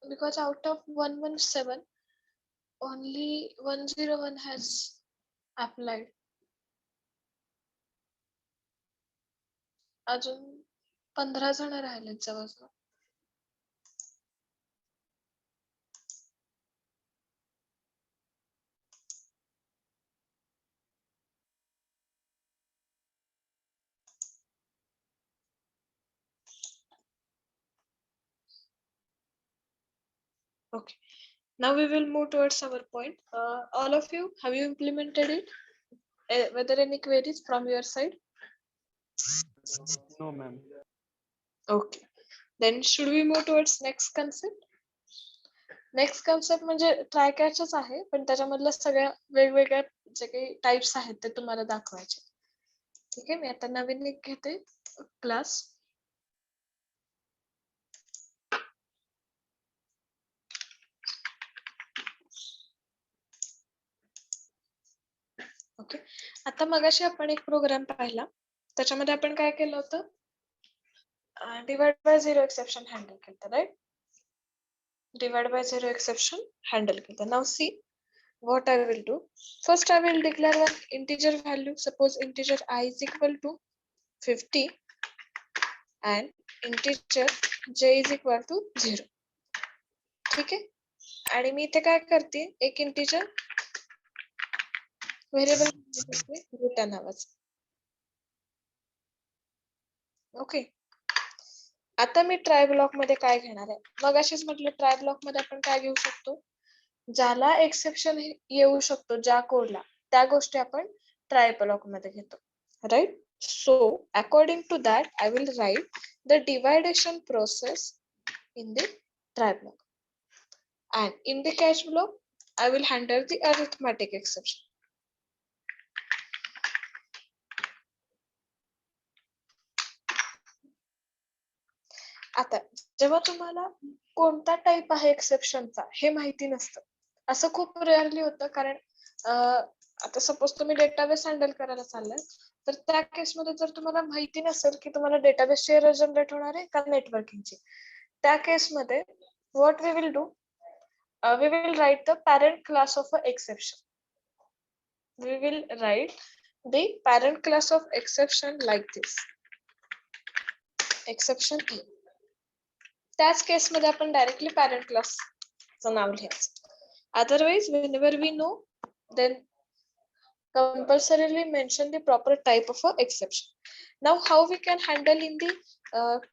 Because out of 117, only 101 has applied. अजून 15 जण राहिलेत जवळजवळ. Okay. Now we will move towards our point. All of you, have you implemented it? Whether any queries from your side? No, ma'am. Okay. Then should we move towards next concept? Next concept म्हणजे try कॅचच आहे, पण त्याच्यामधल्या सगळ्या वेगवेगळ्या जे काही types आहेत ते तुम्हाला दाखवायचे. ठीक आहे, मी आता नवीन एक घेते क्लास. ओके, आता मगाशी आपण एक प्रोग्राम पाहिला, त्याच्यामध्ये आपण काय केलं होतं, divide by zero exception handle केलं, right? Divide by zero exception handle केलं. Now see what I will do. First, I will declare one integer value. Suppose integer I is equal to 50 and integer j is equal to 0. ठीक आहे, आणि मी इथे काय करते, एक integer variable data नावाचं. Okay, आता मी ट्राय ब्लॉक मध्ये काय घेणार आहे, मग अशीच म्हटलं ट्राय ब्लॉक मध्ये आपण काय घेऊ शकतो, ज्याला एक्सेप्शन येऊ शकतो ज्या कोडला, त्या गोष्टी आपण ट्राय ब्लॉक मध्ये घेतो, right? So according to that, I will write the dividation process in the try block, and in the catch block I will handle the arithmetic exception. आता जेव्हा तुम्हाला कोणता टाइप आहे एक्सेप्शनचा हे माहिती नसतं, असं खूप रेअरली होतं, कारण आता सपोज तुम्ही डेटाबेस हँडल करायला चाललाय, तर त्या केसमध्ये जर तुम्हाला माहिती नसेल की तुम्हाला डेटाबेसची एरर जनरेट होणार आहे का नेटवर्किंगची, त्या केसमध्ये what we will do, we will write the parent class of a exception. We will write the parent class of exception like this. Exception E. त्याच केसमध्ये आपण डायरेक्टली पॅरेंट क्लासचं नाव लिहायचं. Otherwise, whenever we know, then compulsorily mention the proper type of a exception. Now, how we can handle in the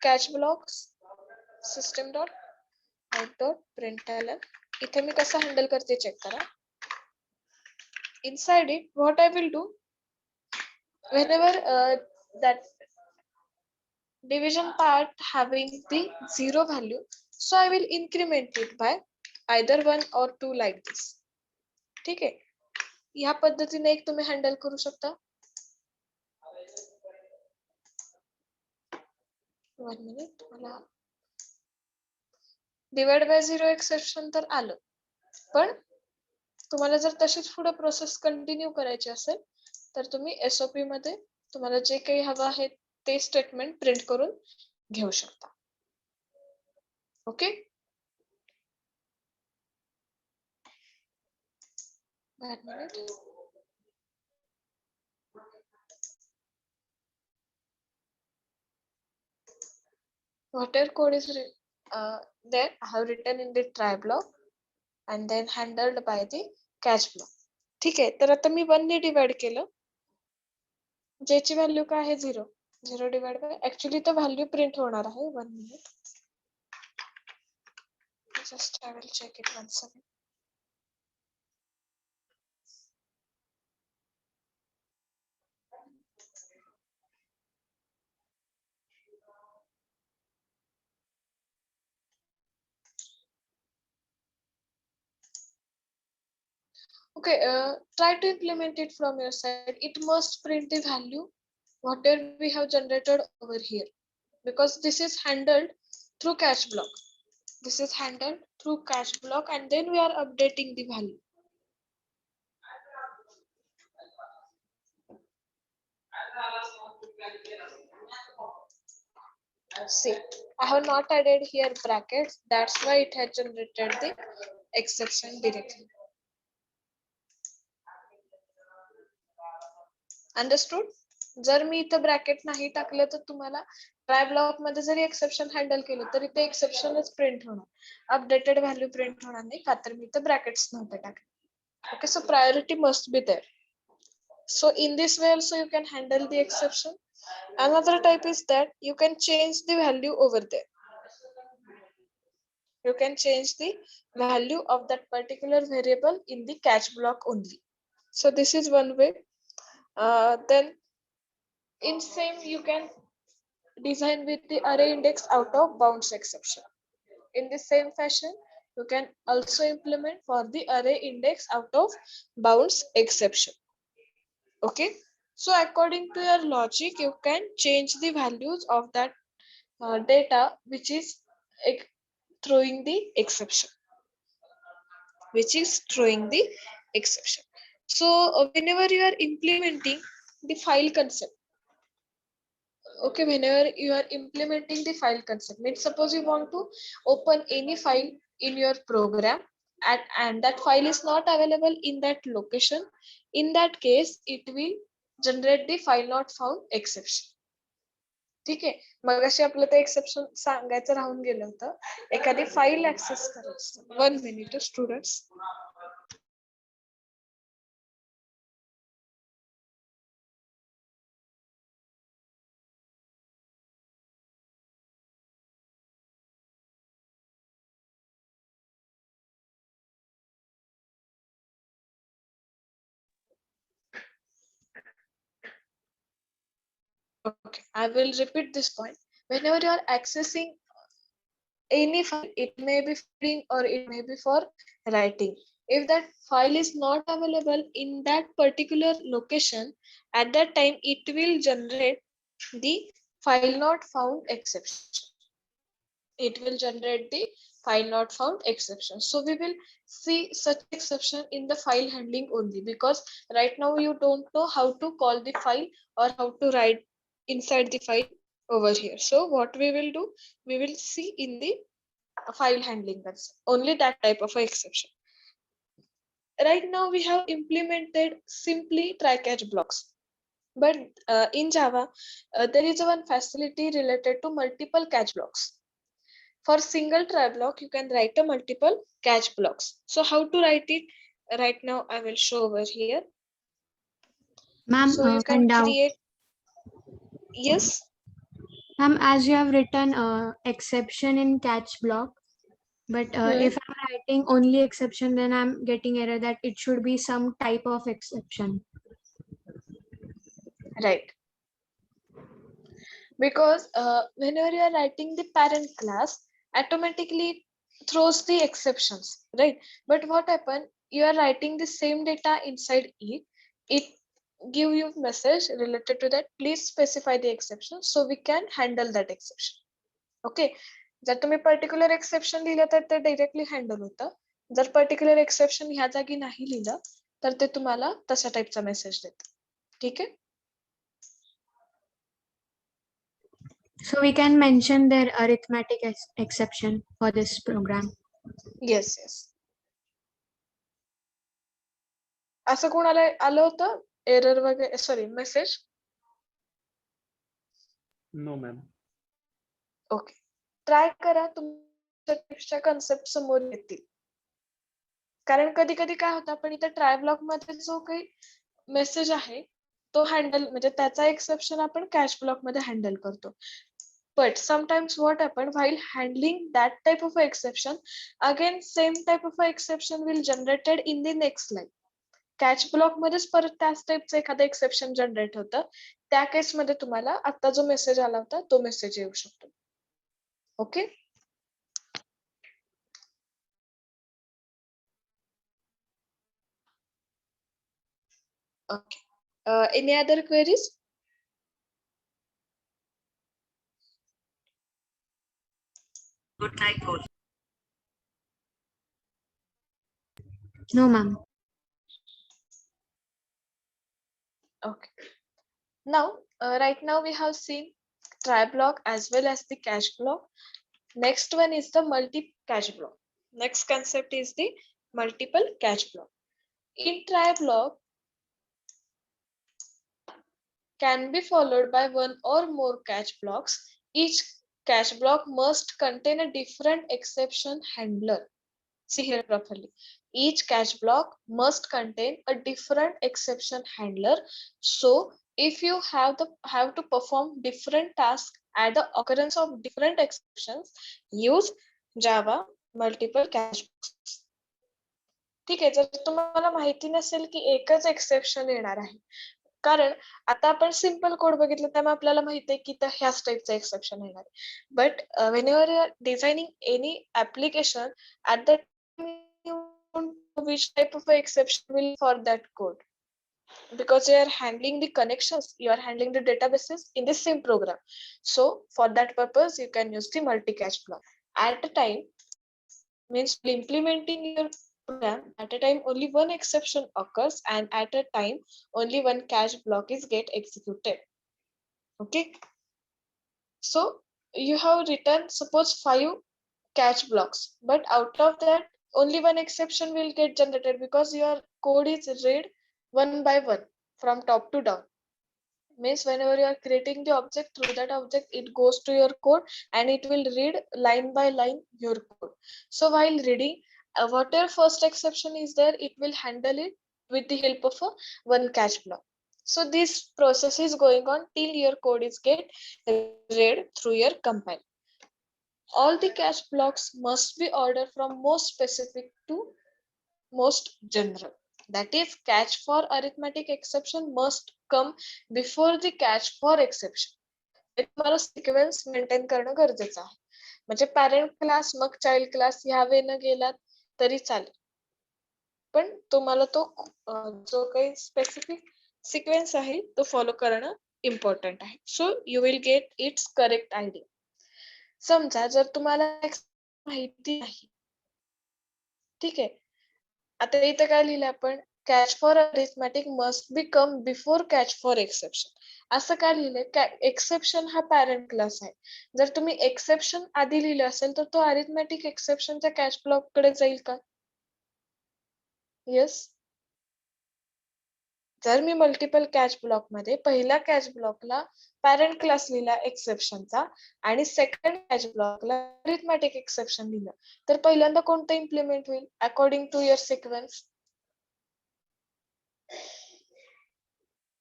catch blocks system.out.println. इथे मी कसं handle करते check करा. Inside it, what I will do, whenever that division part having the 0 value, so I will increment it by either 1 or 2 like this. ठीक आहे, या पद्धतीने एक तुम्ही हँडल करू शकता. 1 minute, मला डिवाइड बाय 0 एक्सेप्शन तर आलं, पण तुम्हाला जर तशीच पुढे प्रोसेस कंटिन्यू करायची असेल तर तुम्ही SOP मध्ये तुम्हाला जे काही हवं आहे ते स्टेटमेंट प्रिंट करून घेऊ शकता. Okay, whatever code is there I have written in the try block and then handled by the catch block. ठीक आहे, तर आता मी 1 ने डिवाइड केलं, ज्याची व्हॅल्यू काय आहे 0. 0 डिवाइड बाय, ऍक्च्युअली तो व्हॅल्यू प्रिंट होणार आहे. 1 minute, just I will check it once again. Okay, try to implement it from your side. It must print the value whatever we have generated over here, because this is handled through catch block. This is handled through catch block and then we are updating the value. See, I have not added here brackets, that's why it has generated the exception directly. Understood? जर मी इथं bracket नाही टाकलं तर तुम्हाला try block मध्ये जरी exception handle केलं तरी ते एक्सेप्शनच प्रिंट होणार, अपडेटेड व्हॅल्यू प्रिंट होणार नाही, का तर मी इथं ब्रॅकेट्स नव्हते टाकले. Okay, so priority must be there. So in this way also you can handle the exception. Another type is that you can change the value over there. You can change the value of that particular variable in the catch block only. So this is one way. Then in same you can design with the array index out of bounds exception. In the same fashion, you can also implement for the array index out of bounds exception. Okay, so according to your logic, you can change the values of that data which is throwing the exception. So whenever you are implementing the file concept, okay, whenever you are implementing the file concept, means suppose you want to open any file in your program and that file is not available in that location, in that case it will generate the file not found exception. ठीक आहे, मगाशी आपलं ते exception सांगायचं राहून गेलं होतं. एखादी फाईल ऍक्सेस करायचं. 1 minute students. Okay, I will repeat this point. Whenever you are accessing any file, it may be for reading or it may be for writing. If that file is not available in that particular location, at that time it will generate the file not found exception. It will generate the file not found exception. So we will see such exception in the file handling only, because right now you don't know how to call the file or how to write inside the file over here. So what we will do, we will see in the file handling, that's only that type of exception. Right now we have implemented simply try catch blocks, but in Java there is one facility related to multiple catch blocks. For single try block, you can write a multiple catch blocks. So how to write it? Right now, I will show over here. Ma'am, So you can one doubt. create, yes, Ma'am, as you have written exception in catch block, but if I'm writing only exception, then I'm getting error that it should be some type of exception. right. Because whenever you are writing the parent class, automatically throws the exceptions, right? But what happened? You are writing the same data inside it give you message related to that. Please specify the exception so we can handle that exception. Okay, जर तुम्ही particular exception लिहिलं तर ते directly handle होतं. जर particular exception ह्या जागी नाही लिहिलं तर ते तुम्हाला तशा टाईपचा मेसेज देतं. ठीक आहे. So we can mention their arithmetic exception for this program. Yes yes. असं कोणाला आलं होतं एरर वगैरे, sorry message? No ma'am. Okay, try करा, तुमच्या कन्सेप्ट समोर येतील. कारण कधी कधी काय होतं, आपण इथे ट्राय ब्लॉक मध्ये जो काही मेसेज आहे तो हँडल, म्हणजे त्याचा एक्सेप्शन आपण कॅच ब्लॉक मध्ये हँडल करतो. But sometimes what happen, while handling that type of exception, again same type of exception will generated in the next line. Catch block मध्येच परत त्याच टाइपचं एखादं एक्सेप्शन जनरेट होतं. त्या केस मध्ये तुम्हाला आता जो मेसेज आला होता तो मेसेज येऊ शकतो. Okay. Okay. Any other queries? No, ma'am. Okay. Now, right now we have seen try block as well as the catch block. Next one is the multi catch block. Next concept is the multiple catch block. In try block can be followed by one or more catch blocks. Each catch block must contain a different exception handler. See here properly. Each catch block must contain a different exception handler. So if you have to perform different tasks at the occurrence of different exceptions, use Java multiple catch blocks. ठीक आहे. जर तुम्हाला माहिती नसेल की एकच exception येणार आहे, कारण आता आपण सिंपल कोड बघितलं त्यामुळे आपल्याला माहिती आहे की ह्याच टाइपचा एक्सेप्शन येणार आहे. But whenever you are designing any application, at that which type of exception will for that code, because you are handling the connections, you are handling the databases in the same program. So for that purpose you can use the multi-catch block. At a time means implementing your program, at a time only one exception occurs, and at a time only one catch block is get executed. Okay, so you have written suppose 5 catch blocks, but out of that only one exception will get generated because your code is read one by one from top to down. Means whenever you are creating the object, through that object it goes to your code and it will read line by line your code. So while reading, whatever first exception is there, it will handle it with the help of a one catch block. So this process is going on till your code is get read through your compile. All the catch blocks must be ordered from most specific to most general. That is, catch for arithmetic exception must come before the catch for exception. हे तुम्हाला sequence maintain करणं गरजेचं आहे. म्हणजे parent class मग child class ह्या वेळेनं गेलात तरी चालेल. पण तुम्हाला तो जो काही स्पेसिफिक सिक्वेन्स आहे तो फॉलो करणं इम्पॉर्टंट आहे. So you will get it's correct idea. समजा जर तुम्हाला माहिती नाही, ठीक आहे, आता इथं काय लिहिलं आपण, catch for arithmetic must be come before catch for exception. असं काय लिहिलंय? एक्सेप्शन हा पॅरेंट क्लास आहे. जर तुम्ही एक्सेप्शन आधी लिहिलं असेल तर तो अरिथमॅटिक एक्सेप्शनच्या कॅच ब्लॉक कडे जाईल का? येस. जर मी मल्टिपल कॅच ब्लॉक मध्ये पहिल्या कॅच ब्लॉकला पॅरेंट क्लास लिहिला एक्सेप्शनचा आणि सेकंड कॅच ब्लॉकला अरिथमॅटिक एक्सेप्शन लिहिलं, तर पहिल्यांदा कोणतं इम्प्लिमेंट होईल according to your sequence?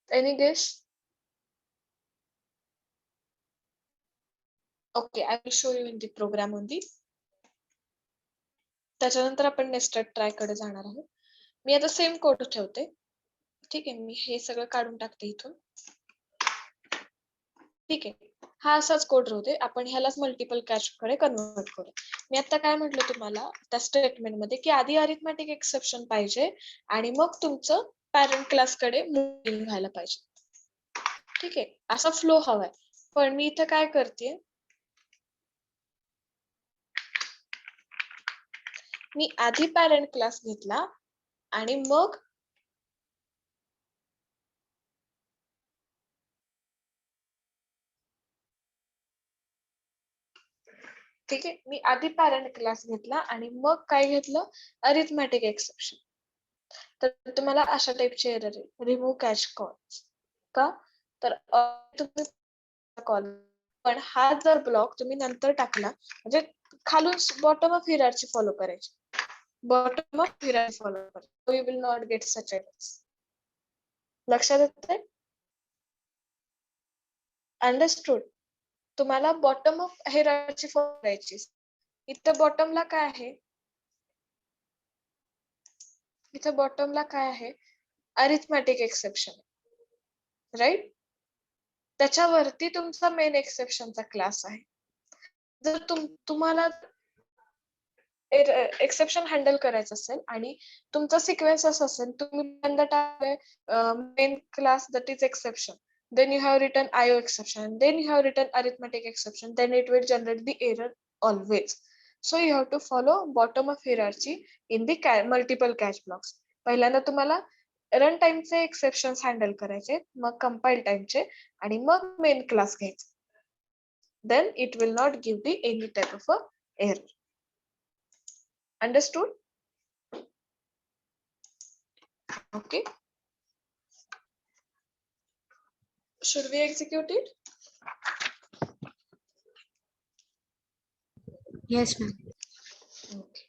Any guess? Okay, I will show you in the program only. त्याच्यानंतर आपण नेस्टेड ट्राय कडे जाणार आहोत. मी आता सेम कोड ठेवते, ठीक आहे. मी हे सगळं काढून टाकते इथून, ठीक आहे. हा असाच कोड राहू दे, आपण ह्यालाच मल्टिपल कॅच कडे कन्वर्ट करू. मी आता काय म्हटलं तुम्हाला त्या स्टेटमेंट मध्ये की आधी अरिथमॅटिक एक्सेप्शन पाहिजे आणि मग तुमचं पॅरेंट क्लास कडे मूव्हिंग व्हायला पाहिजे, ठीक आहे. असा फ्लो हवाय. पण मी इथं काय करते, मी आधी पॅरेंट क्लास घेतला आणि मग ठीक आहे, मी आधी पॅरेंट क्लास घेतला आणि मग काय घेतलं, अरिथमॅटिक एक्सेप्शन. तर तुम्हाला अशा टाइपचे एरर आहे, रिमूव्ह कॅच कॉल्स का, तर तुम्ही कॉल, पण हा जर ब्लॉक तुम्ही नंतर टाकला म्हणजे खालून बॉटम ऑफ हिरार्ची फॉलो करायची, बॉटम ऑफ हिरार्ची फॉलो करायची, you will not get such errors. लक्षात येतंय? अंडरस्टूड? तुम्हाला बॉटम ऑफ हिरार्ची फॉलो करायची. इथं बॉटमला काय आहे, इथं बॉटमला काय आहे, अरिथमॅटिक एक्सेप्शन, राईट. त्याच्यावरती तुमचा मेन एक्सेप्शनचा क्लास आहे. जर तुम्हाला एक्सेप्शन हँडल करायचं असेल आणि तुमचा सिक्वेन्स असा असेल, तुम्ही पहिल्यांदा टाकले main class that is exception, then you have written IO exception, then you have written arithmetic exception, then it will generate the error always. So you have to follow bottom of hierarchy in the multiple catch blocks. पहिल्यांदा तुम्हाला run टाइमचे exceptions handle करायचे, मग compile टाइमचे आणि मग main class घ्यायचे. Then it will not give the any type of a error. Understood? Okay. Should we execute it? Yes, ma'am. Okay.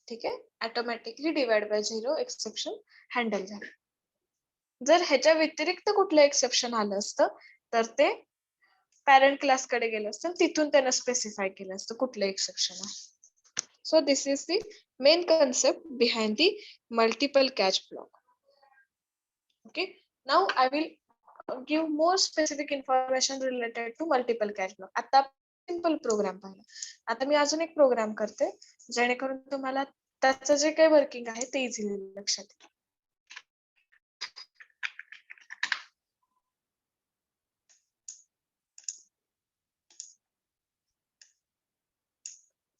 ठीक आहे, automatically divide by 0 exception handle झालं. जर ह्याच्या व्यतिरिक्त कुठलं एक्सेप्शन आलं असतं तर ते पॅरेंट क्लास कडे गेलं असतं, तिथून त्यानं स्पेसिफाय केलं असतं कुठलं एक्सेप्शन आहे. सो this is the main concept behind the multiple catch block. Okay, now I will give more specific information related to multiple catch block. आता सिंपल प्रोग्राम पाहिला, आता मी अजून एक प्रोग्राम करते जेणेकरून तुम्हाला त्याचं जे काही वर्किंग आहे ते इझिली लक्षात येईल.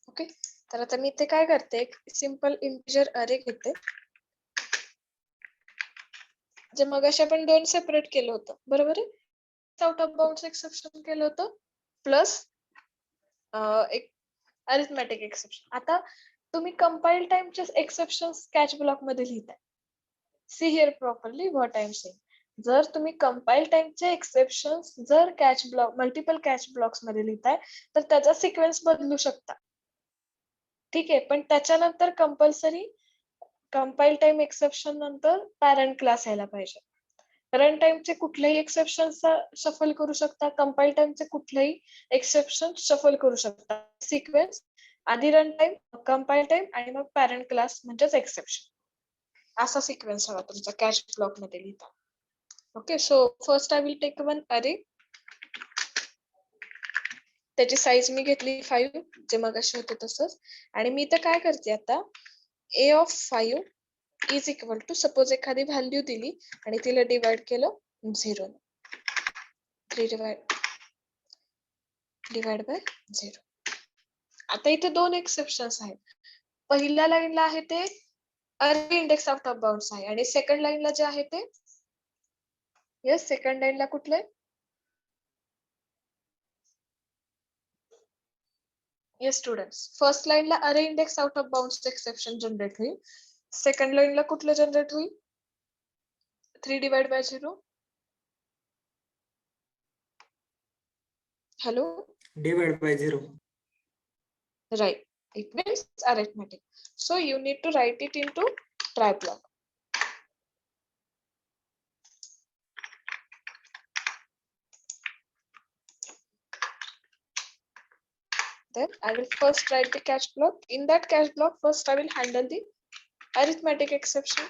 ओके, तर आता मी इथे काय करते, एक सिंपल इंटिजर अरे घेते, जे मगाशी आपण दोन सेपरेट केलं होतं, बरोबर आहे. आउट ऑफ बाउंड्स एक्सेप्शन केलं होतं प्लस एक अरिथमॅटिक एक्सेप्शन. आता तुम्ही कंपाईल टाइमचे एक्सेप्शन्स कॅच ब्लॉक मध्ये लिहिताय. See here properly what I am saying. जर तुम्ही कंपाईल टाइमचे एक्सेप्शन्स जर catch block multiple catch blocks मध्ये लिहिताय तर त्याचा सिक्वेन्स बदलू शकता, ठीक आहे. पण त्याच्यानंतर कंपल्सरी कंपाईल टाइम एक्सेप्शन नंतर पॅरेंट क्लास यायला पाहिजे. रन टाइमचे कुठलेही एक्सेप्शन शफल करू शकता, कंपाईल टाइमचे कुठलेही एक्सेप्शन शफल करू शकता. सिक्वेन्स आधी रन टाइम, कंपाईल टाइम आणि मग पॅरेंट क्लास म्हणजेच एक्सेप्शन, असा सिक्वेन्स हवा तुमचा कॅच ब्लॉक मध्ये लिहिता. Okay, so first I will take one array त्याची साईज मी घेतली 5 जे मगाशी होते तसंच. आणि मी तर काय करते आता a of 5 is equal to suppose एखादी व्हॅल्यू दिली आणि तिला डिवाइड केलं 0 3 डिवाइड बाय 0. आता इथे दोन एक्सेप्शन्स आहेत. पहिल्या लाईनला आहे ते अरे इंडेक्स आउट ऑफ बाउंड्स आहे आणि सेकंड लाईनला जे आहे ते येस सेकंड लाईनला कुठले येस स्टुडंट्स फर्स्ट लाईनला अरे index out of bounds exception generate होईल. सेकंड लाईनला कुठलं जनरेट होईल 3 divide by 0. Hello? Divide by 0. Right. It means arithmetic. So you need to write it into try block. Then I will first write the catch block. In that catch block, first I will handle the arithmetic exception,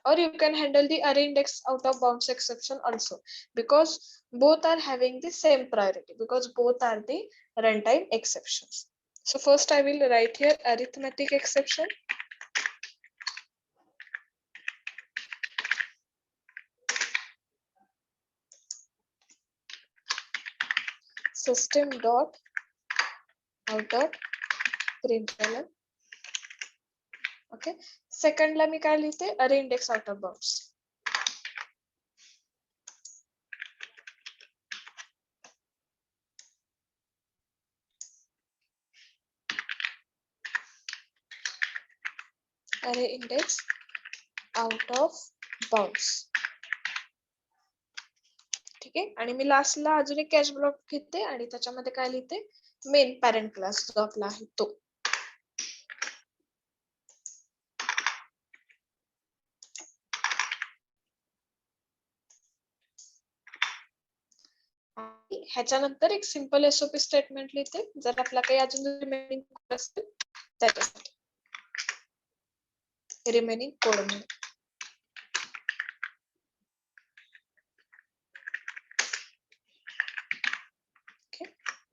or you can handle the array index out of bounds exception also, because both are having the same priority, because both are the runtime exceptions. So first I will write here arithmetic exception. System dot out dot println. Okay. Second ला मी काय लिहिते array index out of bounds. Array index out of bounds. ठीक आहे. आणि मी लास्टला अजून एक catch block घेते आणि त्याच्यामध्ये काय लिहिते मेन पॅरेंट क्लास जो आपला आहे तो. ह्याच्यानंतर एक सिंपल एसओपी स्टेटमेंट लिहिते जर आपला काही अजून रिमेनिंग कोड असेल त्याच्यासाठी रिमेनिंग कोड म्हणून.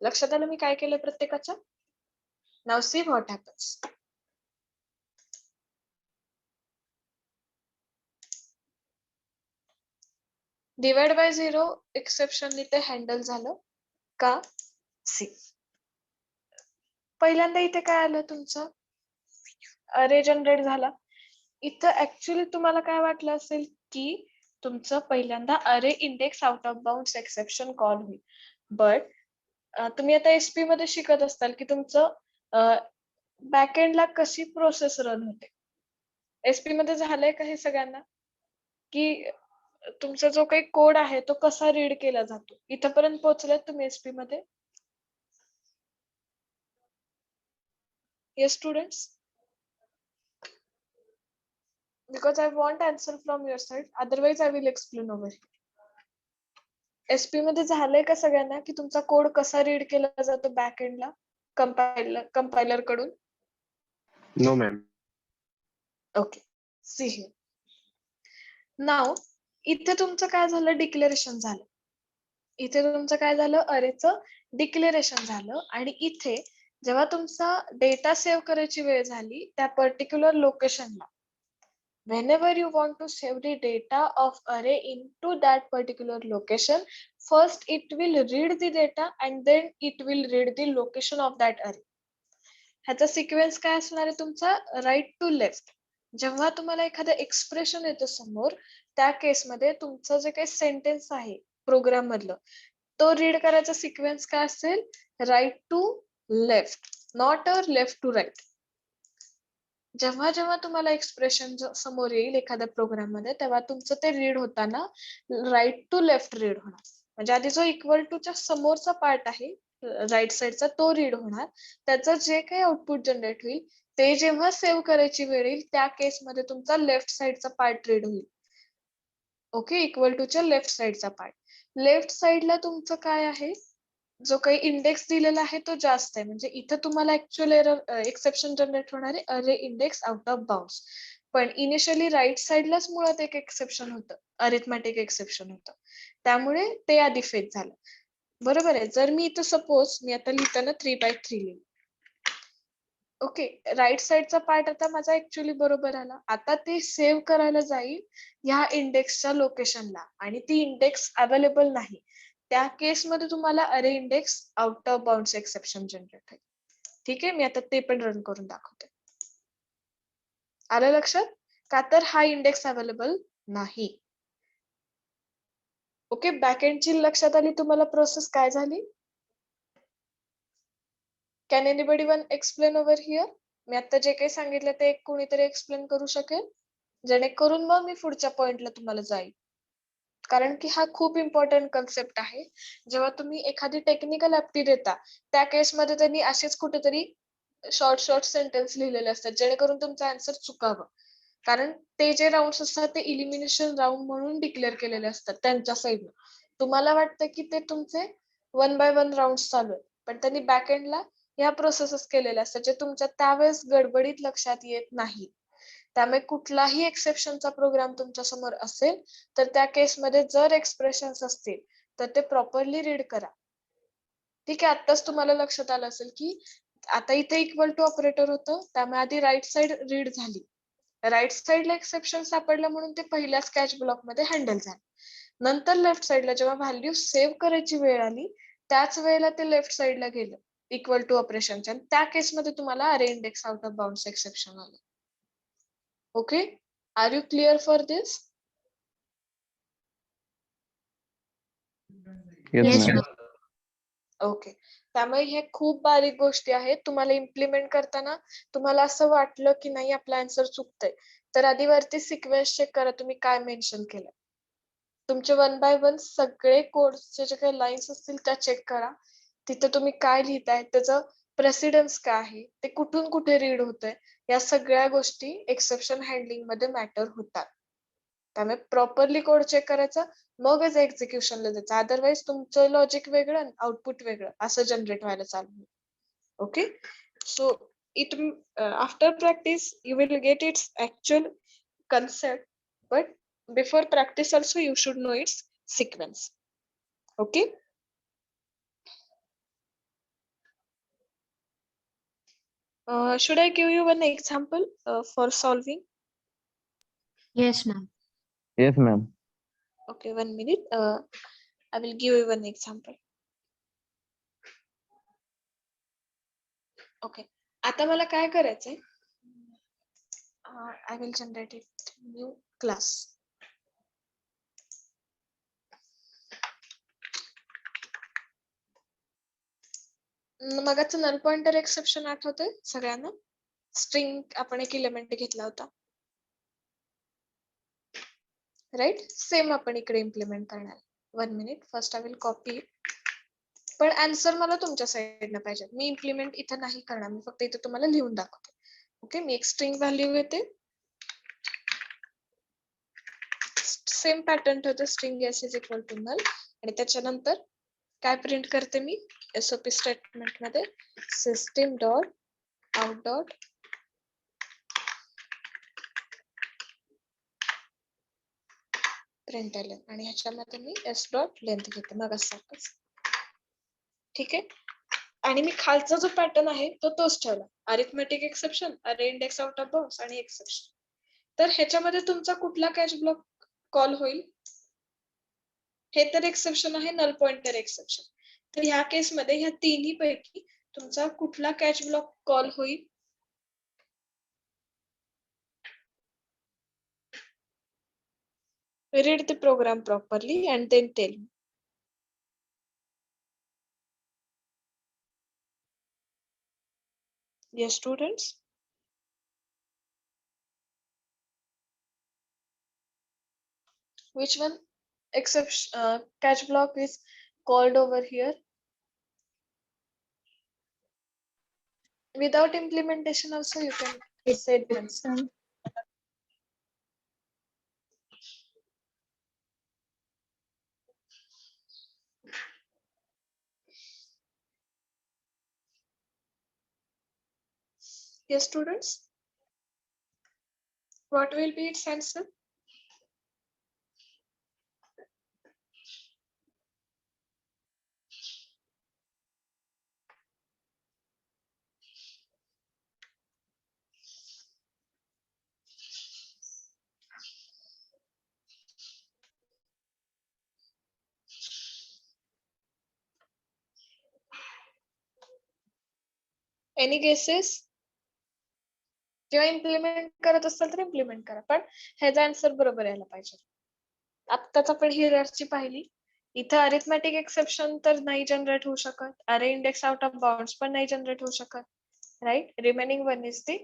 लक्षात आलं मी काय केलं प्रत्येकाच्या. Now see what happens. Divide by 0 exception इथे हँडल झालं का सी. पहिल्यांदा इथे काय आलं तुमचं अरे जनरेट झाला. इथं ऍक्च्युअली तुम्हाला काय वाटलं असेल की तुमचं पहिल्यांदा अरे index out of bounds exception call होईल. बट तुम्ही आता एसपी मध्ये शिकत असताल की तुमचं बॅकएंडला कशी प्रोसेस रन होते. एसपी मध्ये झालंय का हे सगळ्यांना की तुमचा जो काही कोड आहे तो कसा रीड केला जातो. इथपर्यंत पोहोचलात तुम्ही एसपी मध्ये. Yes, students. Because I want answer from your side. Otherwise, I will explain over here. SP मध्ये झालंय का सगळ्यांना की तुमचा कोड कसा रीड केला जातो बॅक एंडला कंपायलर कडून. No, ma'am. Okay. See here. Now इथे तुमचं काय झालं डिक्लेरेशन झालं. इथे तुमचं काय झालं अरेचं डिक्लेरेशन झालं आणि इथे जेव्हा तुमचा डेटा सेव्ह करायची वेळ झाली त्या पर्टिक्युलर लोकेशनला whenever you want to save the data of array into that particular location, first it will read the data and then it will read the location of that array. ह्याचा sequence काय असणार आहे तुमचा right to left. जेव्हा तुम्हाला एखादं expression येतं समोर त्या केसमध्ये तुमचं जे काही सेंटेन्स आहे प्रोग्राम मधलं तो रीड करायचा सिक्वेन्स काय असेल right to left, not a left to right. जेव्हा जेव्हा तुम्हाला एक्सप्रेशन समोर येईल एखाद्या प्रोग्राम मध्ये तेव्हा तुमचं ते रीड होताना राईट टू लेफ्ट रीड होणार. म्हणजे आधी जो इक्वल टू च्या समोरचा पार्ट आहे राईट साइडचा तो रीड होणार. त्याचं जे काही आउटपुट जनरेट होईल ते जेव्हा सेव्ह करायची वेळ येईल त्या केसमध्ये तुमचा लेफ्ट साइडचा पार्ट रीड होईल. ओके. इक्वल टू च्या लेफ्ट साइडचा पार्ट. लेफ्ट साइडला तुमचं काय आहे जो काही इंडेक्स दिलेला आहे तो जास्त आहे. म्हणजे इथं तुम्हाला ऍक्च्युअल एरर एक्सेप्शन जनरेट होणार आहे अरे इंडेक्स आउट ऑफ बाउंड्स. पण इनिशियली राईट साइडलाच मुळात एक एक्सेप्शन होतं अरिथमॅटिक एक्सेप्शन होतं त्यामुळे ते आधी फेच झालं. बरोबर आहे. जर मी इथं सपोज मी आता लिहिताना 3/3 लिहिलं. ओके, राईट साइडचा पार्ट आता माझा ऍक्च्युली बरोबर आला. आता ते सेव्ह करायला जाईल ह्या इंडेक्सच्या लोकेशनला आणि ती इंडेक्स अवेलेबल नाही. त्या केसमध्ये तुम्हाला अरे index out of bounds exception generate होईल. ठीक आहे, मी आता ते पण रन करून दाखवते. आलं लक्षात? का तर हा इंडेक्स अवेलेबल नाही. ओके, बॅकएंडची लक्षात आली तुम्हाला प्रोसेस काय झाली? Can anybody one explain over here? मी आता जे काही सांगितलं ते कोणीतरी एक्सप्लेन करू शकेल, जेणेकरून मग मी पुढच्या पॉइंटला तुम्हाला जाईल. कारण की हा खूप इम्पॉर्टंट कन्सेप्ट आहे. जेव्हा तुम्ही एखादी टेक्निकल ऍप्टी देता त्या केसमध्ये त्यांनी असेच कुठेतरी शॉर्ट सेंटेन्स लिहिलेले असतात जेणेकरून तुमचा आन्सर चुकावं. कारण ते जे राऊंड असतात ते इलिमिनेशन राऊंड म्हणून डिक्लेअर केलेले असतात त्यांच्या साईडनं. तुम्हाला वाटतं की ते तुमचे 1 बाय 1 राऊंड चालू आहेत, पण त्यांनी बॅकएंडला ह्या प्रोसेसेस केलेल्या असतात जे तुमच्या त्यावेळेस गडबडीत लक्षात येत नाही. त्यामुळे कुठलाही एक्सेप्शनचा प्रोग्राम तुमच्या समोर असेल तर त्या केसमध्ये जर एक्सप्रेशन्स असतील तर ते प्रॉपरली रीड करा. ठीक आहे, आत्ताच तुम्हाला लक्षात आलं असेल की आता इथे इक्वल टू ऑपरेटर होतं, त्यामुळे आधी राईट साइड रीड झाली. राईट साइडला एक्सेप्शन सापडलं म्हणून ते पहिल्या स्कॅच ब्लॉक मध्ये हँडल झालं. नंतर लेफ्ट साइडला जेव्हा व्हॅल्यू सेव्ह करायची वेळ आली त्याच वेळेला ते लेफ्ट साइडला गेलं इक्वल टू ऑपरेशनच्या, आणि त्या केसमध्ये तुम्हाला अरे index out of bounds exception आलं. Okay, are you clear for this? Yes, Yes, ma'am. ma'am. Okay, त्यामुळे हे खूप बारीक गोष्टी आहेत. तुम्हाला इम्प्लिमेंट करताना तुम्हाला असं वाटलं की नाही आपला आन्सर चुकतंय तर आधी वरती सिक्वेन्स चेक करा तुम्ही काय मेन्शन केलं. तुमचे 1 बाय 1 सगळे कोड्सचे जे काही लाईन्स असतील त्या चेक करा. तिथे तुम्ही काय लिहिताय त्याचं प्रेसिडन्स काय आहे, ते कुठून कुठे रीड होतंय, या सगळ्या गोष्टी एक्सेप्शन हँडलिंग मध्ये मॅटर होतात. त्यामुळे प्रॉपरली कोड चेक करायचा मगच एक्झिक्युशनला जायचं. अदरवाईज तुमचं लॉजिक वेगळं आणि आउटपुट वेगळं असं जनरेट व्हायला चालू होईल. Okay, so it after practice you will get its actual concept, but before practice also you should know its sequence. Okay, should I give you one example for solving? Yes, ma'am. Yes, ma'am. Okay, 1 minute. I will give you one example. Okay, आता मला काय करायचंय, I will generate it new class. मगाचं null pointer exception आठवतंय सगळ्यांना? String आपण एक element घेतला होता, राईट? सेम आपण इकडे इम्प्लिमेंट करणार. 1 minute. First I will copy, पण आन्सर मला तुमच्या साईडनं पाहिजे. मी इम्प्लिमेंट इथं नाही करणार, मी फक्त इथं तुम्हाला लिहून दाखवते. ओके, मी एक स्ट्रिंग व्हॅल्यू घेते, सेम पॅटर्न ठेवते, string S is equal to null, आणि त्याच्यानंतर काय प्रिंट करते मी एसओपी स्टेटमेंट मध्ये system dot out dot println, आणि ह्याच्यामध्ये मी एस डॉट लेंथ घेते मग असं. ठीक आहे, आणि मी खालचा जो पॅटर्न आहे तो तोच ठेवला, अरिथमेटिक एक्सेप्शन, अरे इंडेक्स आउट ऑफ बाउंड्स आणि एक्सेप्शन. तर ह्याच्यामध्ये तुमचा कुठला कॅच ब्लॉक कॉल होईल? हे तर एक्सेप्शन आहे, नल पॉइंटर एक्सेप्शन. तर ह्या केसमध्ये ह्या तिन्ही पैकी तुमचा कुठला कॅच ब्लॉक कॉल होईल? Read the program properly and then tell me. Yes, students. Which one exception catch block is called over here? Without implementation also you can say the answer. Yes, students. What will be its answer? Any cases? जेव्हा implement करत असाल तर implement करा, पण ह्याचा answer बरोबर यायला पाहिजे. आत्ताच आपण हिअरची पाहिली, इथं अरिथमॅटिक एक्सेप्शन तर नाही जनरेट होऊ शकत, अरे इंडेक्स आउट ऑफ बाउंड्स पण नाही जनरेट होऊ शकत, right? Remaining one is the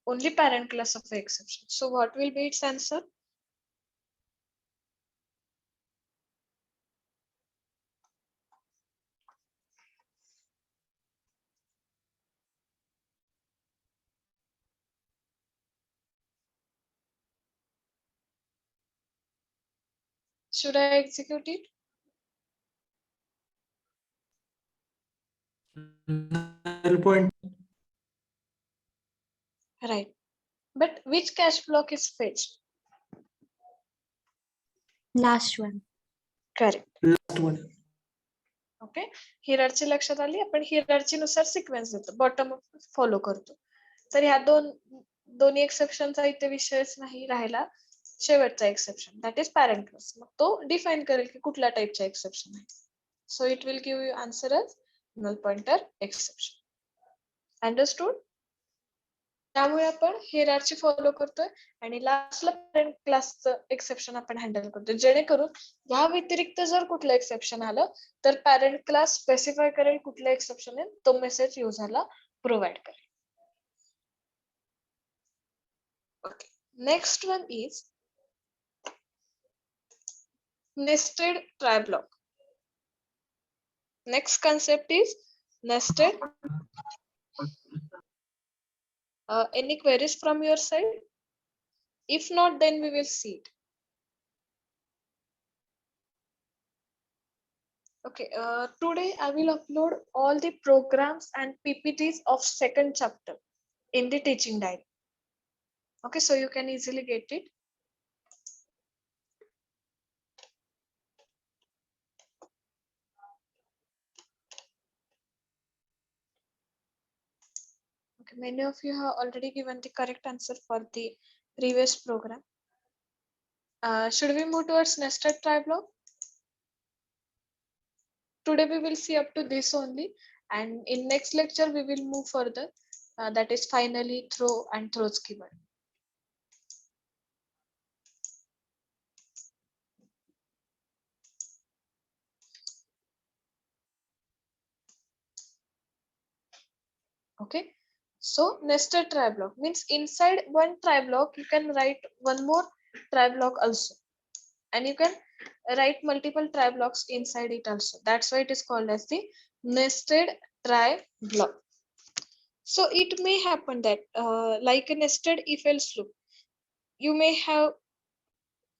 only parent class of the exception. So what will be its answer? Should I execute it? Null point. Right. But which cache block is fetched? Last one. Correct. Last one. Okay. हिअरची लक्षात आली, आपण हिअरची नुसार sequence देतो, bottom follow करतो. तर ह्या दोन्ही एक्सेप्शनचा इथे विषयच नाही राहिला. शेवटचा exception that is parent class. मग तो डिफाइन करेल की कुठल्या टाइपचा एक्सेप्शन आहे. So it will give you answer as null pointer exception. Understood? त्यामुळे आपण हिअरची फॉलो करतोय आणि लास्टला पॅरेंट क्लासचं एक्सेप्शन आपण हँडल करतोय, जेणेकरून या व्यतिरिक्त जर कुठलं एक्सेप्शन आलं तर पॅरेंट क्लास स्पेसिफाय करेल कुठलं एक्सेप्शन आहे, तो मेसेज युजरला प्रोव्हाइड करेल. Okay, next one is nested try block. Next concept is nested. Any queries from your side? If not, then we will see it. Okay, today I will upload all the programs and PPTs of second chapter in the teaching diary. Okay, so you can easily get it. Okay, many of you have already given the correct answer for the previous program. Should we move towards nested try block? Today we will see up to this only, and in next lecture we will move further. That is finally throw and throws keyword. Okay, so nested try block means inside one try block you can write one more try block also, and you can write multiple try blocks inside it also. That's why it is called as the nested try block. So it may happen that like a nested if else loop, you may have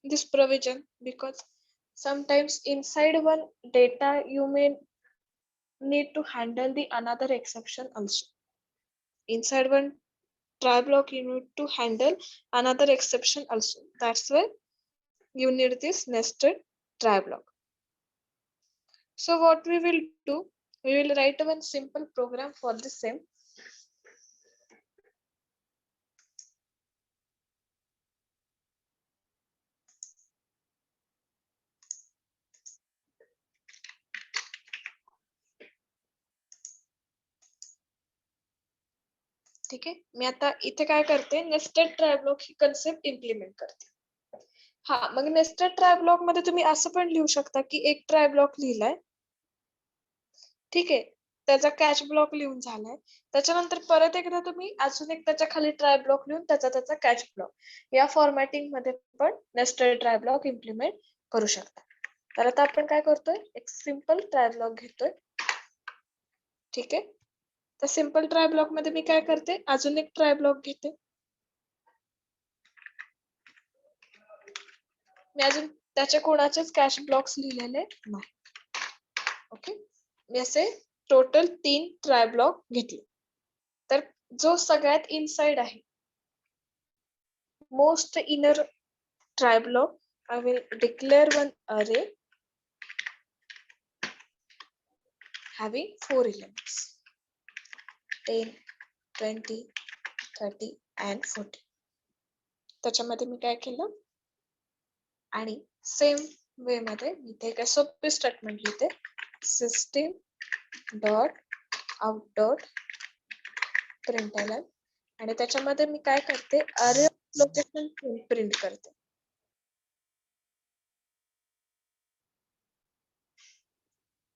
this provision, because sometimes inside one data you may need to handle the another exception also. Inside one try block you need to handle another exception also. That's why you need this nested try block. So what we will do, we will write one simple program for the same. ठीक आहे, मी आता इथे काय करते, nested try block ही concept implement करते. हा, मग nested try block मध्ये तुम्ही असं पण लिहू शकता की एक ट्राय ब्लॉक लिहिलाय, ठीक आहे, त्याचा कॅच ब्लॉक लिहून झालाय, त्याच्यानंतर परत एकदा तुम्ही अजून एक त्याच्या खाली ट्राय ब्लॉक लिहून त्याचा कॅच ब्लॉक, या फॉर्मॅटिंग मध्ये पण नेस्टेड ट्राय ब्लॉक इम्प्लिमेंट करू शकता. तर आता आपण काय करतोय, एक सिंपल ट्राय ब्लॉक घेतोय, ठीक आहे. तर सिंपल ट्राय ब्लॉक मध्ये मी काय करते, अजून एक ट्राय ब्लॉक घेते. मी अजून त्याचे कोणाचेच कॅश ब्लॉक्स लिहिलेले नाही. ओके, मी असे टोटल 3 ट्राय ब्लॉक घेतले. तर जो सगळ्यात इनसाइड आहे, most inner try block, I will declare one array having 4 elements 10, 20, 30 and 40. त्याच्यामध्ये मी काय केलं, आणि सेम वे मध्ये इथे एक सोपे स्टेटमेंट लिहिते, system dot out dot println आणि त्याच्यामध्ये मी काय करते array लोकेशन प्रिंट करते.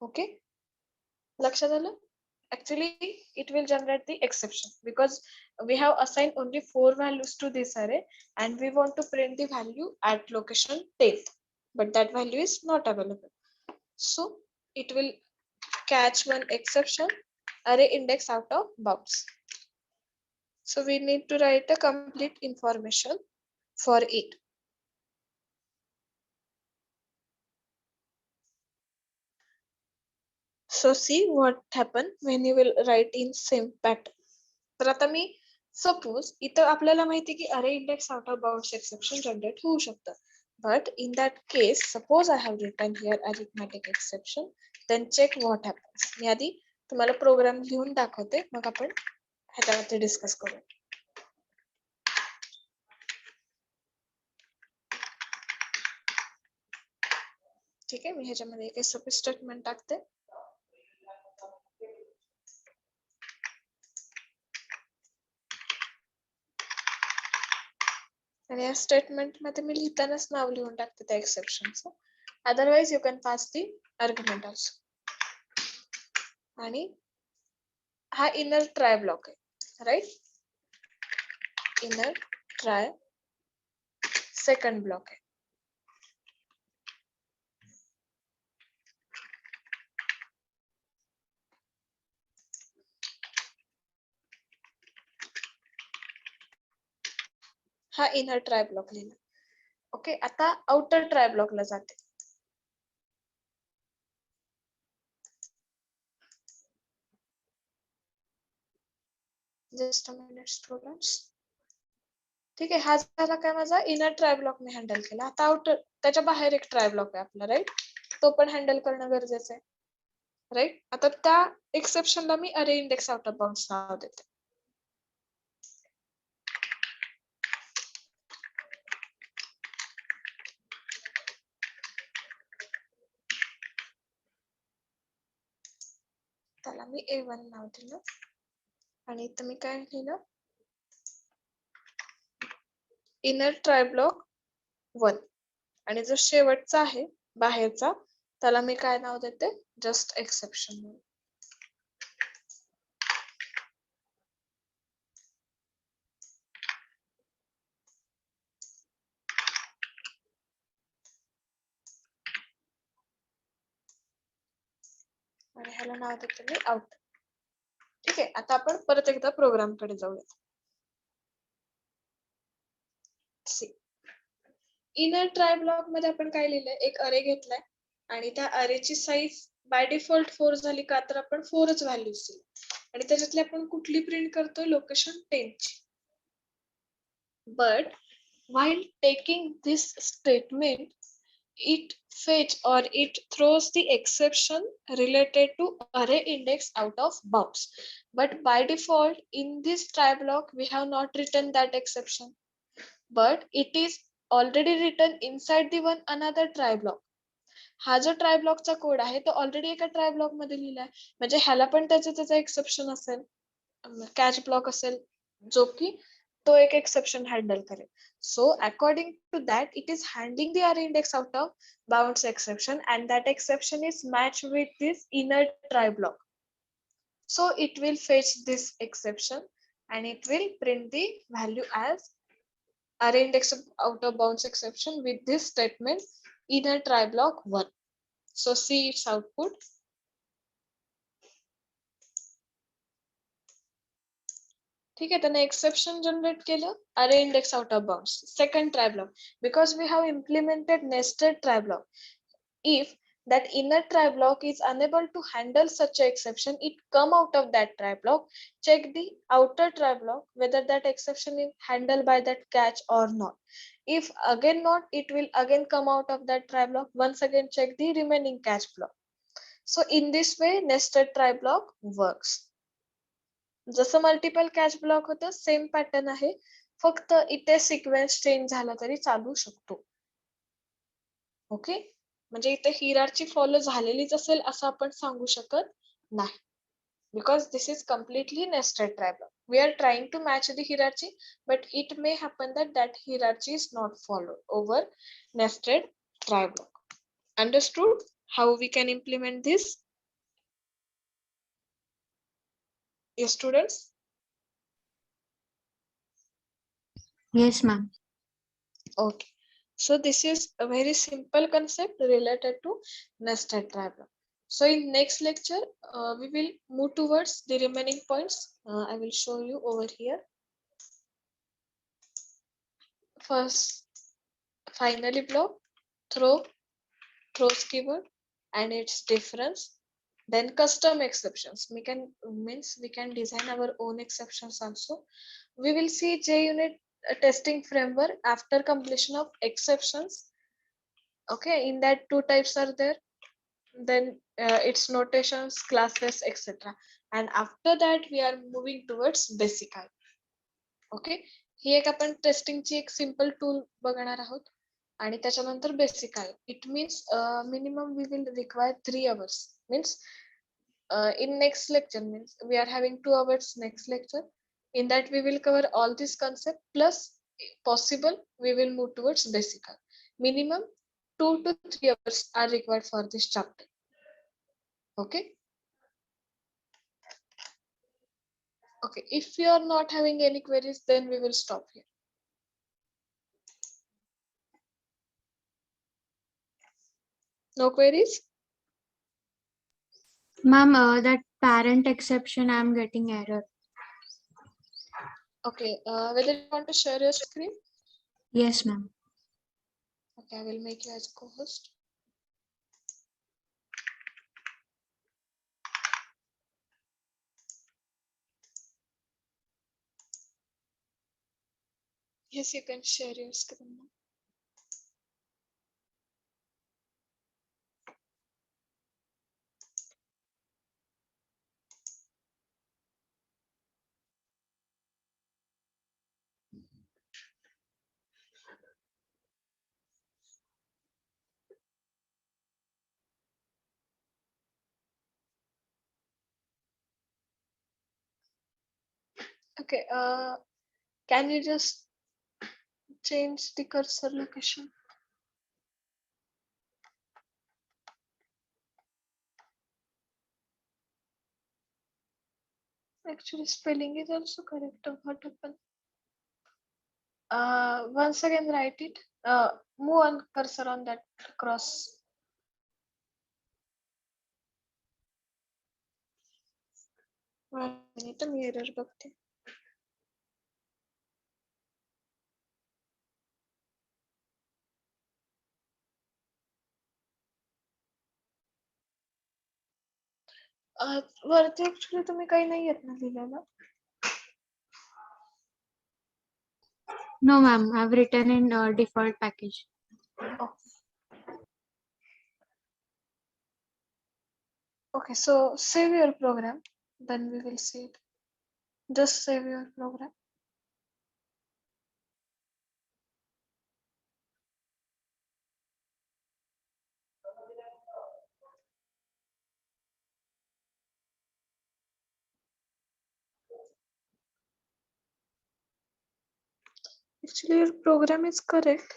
ओके, लक्षात आलं? Actually, it will generate the exception because we have assigned only 4 values to this array and we want to print the value at location 10, but that value is not available. So it will catch one exception, array index out of bounds. So we need to write a complete information for it. So see what happen when you will write in same pattern. तर आता मी suppose इथं आपल्याला माहिती की अरे index out of bounds exception generate होऊ शकतं. But in that case, suppose I have written here arithmetic exception, then check what happens. मी आधी तुम्हाला प्रोग्राम लिहून दाखवते, मग आपण ह्याच्यावरती डिस्कस करू. ठीक आहे, मी ह्याच्यामध्ये एक SOP स्टेटमेंट टाकते. आणि या स्टेटमेंट मध्ये मी लिहितानाच नाव लिहून टाकते त्या एक्सेप्शनचं. Otherwise you can pass the argument also. आणि हा इनर ट्राय ब्लॉक आहे, right? Inner try second block आहे. हा इनर ट्राय ब्लॉक लिहिला. ओके, आता आउटर ट्राय ब्लॉकला जाते. Just a minute students. ठीक आहे, हा झाला काय माझा इनर ट्राय ब्लॉक मी हँडल केला. आता आउटर, त्याच्या बाहेर एक ट्राय ब्लॉक आहे आपला, राईट? तो पण हँडल करणं गरजेचं आहे, राईट? आता त्या एक्सेप्शनला मी अरे इंडेक्स आउट ऑफ बाउंड्स नाव देते. त्याला मी A1 नाव दिलं आणि इथं मी काय लिहिलं, इनर ट्राय ब्लॉक 1. आणि जो शेवटचा आहे बाहेरचा, त्याला मी काय नाव देते, जस्ट एक्सेप्शन. आणि ह्याला नाव देते मी आउट. ठीक आहे, आता आपण परत एकदा प्रोग्राम कडे जाऊया. इनर ट्राय ब्लॉक मध्ये आपण काय लिहिलंय, एक अरे घेतलाय आणि त्या अरेची साईज बाय डिफॉल्ट 4 झाली का, तर आपण 4च व्हॅल्यूज दिली आणि त्याच्यातली आपण कुठली प्रिंट करतोय, लोकेशन 10 ची. But while taking this statement, it fetch or it throws the exception related to array index out of bounds. But by default in this try block we have not written that exception, but it is already written inside the one another try block. हा जो try ब्लॉकचा code आहे तो already एका try block मध्ये लिहिलाय, म्हणजे ह्याला पण त्याचा एक्सेप्शन असेल, कॅच ब्लॉक असेल, जो की तो एक एक्सेप्शन हँडल करेल. So according to that, it is handling the array index out of bounds exception and that exception is matched with this inner try block. So it will fetch this exception and it will print the value as array index out of bounds exception with this statement inner try block 1. So see its output. ठीक आहे, त्याने exception generate केलं, array index out of bounds, second try block. Because we have implemented nested try block, if that inner try block is unable to handle such an exception, it come out of that try block. Check the outer try block whether that exception is handled by that catch or not. If again not, it will again come out of that try block. Once again check the remaining catch block. So in this way nested try block works. जसं multiple catch block होतं same pattern आहे, फक्त इथे sequence change झाला तरी चालू शकतो. Okay, म्हणजे इथे हिरार्ची फॉलो झालेलीच असेल असं आपण सांगू शकत नाही, because this is completely nested try block. We are trying to match the hierarchy, but it may happen that that hierarchy is not followed over nested try block. Understood how we can implement this? Yes, students? Yes, ma'am. Okay. So this is a very simple concept related to nested try block. So in next lecture, we will move towards the remaining points. I will show you over here. First, finally block, throws keyword and its difference. Then custom exceptions. We can design our own exceptions also. We will see JUnit testing framework after completion of exceptions. Okay, in that two types are there. Then its notations, classes, etc. And after that we are moving towards basic IO. Okay, ही एक आपण टेस्टिंगची एक simple tool बघणार आहोत आणि त्याच्यानंतर basic आहे. It means minimum we will require 3 hours. Means in next lecture means we are having 2 hours next lecture. In that we will cover all this concept plus possible we will move towards basic. Minimum 2 to 3 hours are required for this chapter. Okay. Okay, if you are not having any queries, then we will stop here. No queries? Ma'am, that parent exception, I'm getting error. Okay, whether you want to share your screen? Yes, ma'am. Okay, I will make you as co-host. Yes, you can share your screen now. Okay, can you just change the cursor location? Actually, spelling is also correct. What happened? Once again, write it. Move on cursor on that cross. One minute, me error बघते. वरती actually तुम्ही काही नाही येत ना लिहिलेलं. No, ma'am. I've written in default package. Oh. Okay, so save your program, then we will see it. Just save your program. Actually, your program is correct.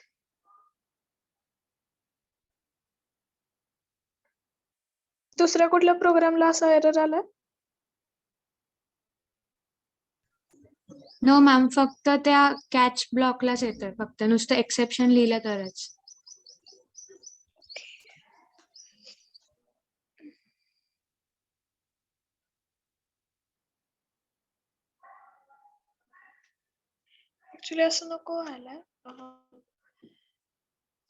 दुसऱ्या कुठल्या प्रोग्रामला असा एरर आला? No, ma'am. फक्त त्या कॅच ब्लॉकलाच येतोय. फक्त नुसतं एक्सेप्शन लिहिलं तरच. Actually, असं नको व्हायला.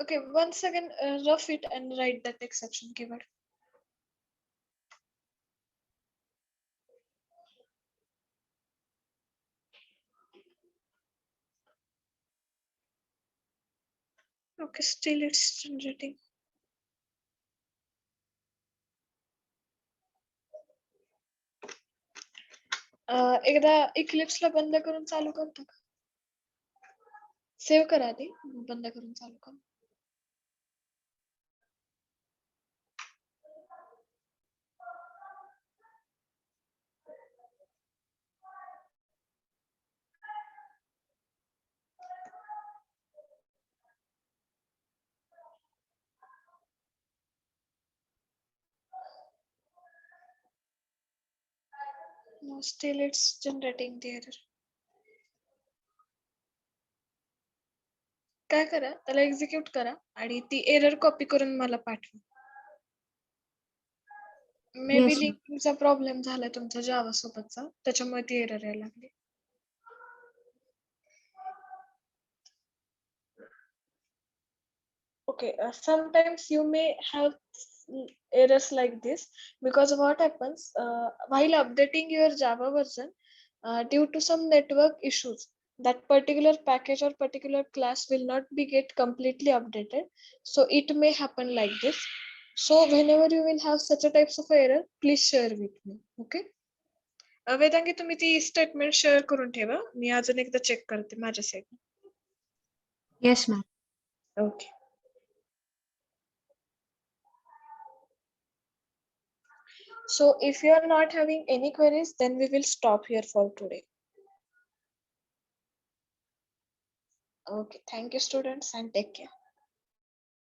Okay, once again, rough it and write that exception keyword. Okay, still it's generating. एकदा Eclipse ला बंद करून चालू करता का? सेव्ह करा आधी, बंद करून चालू करा. No, still it's generating the error. काय करा त्याला एक्झिक्यूट करा आणि ती एरर कॉपी करून मला पाठवा. Maybe Yes, ma'am. लिंकिंगचा प्रॉब्लेम झालाय तुमच्या जावा सोबतचा त्याच्यामुळे ती एरर यायला लागली. Okay, sometimes you may have errors like this because what happens while updating your Java version due to some network issues, that particular package or particular class will not be get completely updated. So it may happen like this. So whenever you will have such a types of error, please share with me. Okay. Vedangi तुम्ही ती statement share करून ठेवा. मी अजून एकदा check करते माझ्या side. Yes, ma'am. Okay. So if you are not having any queries, then we will stop here for today. Okay, thank you students and take care.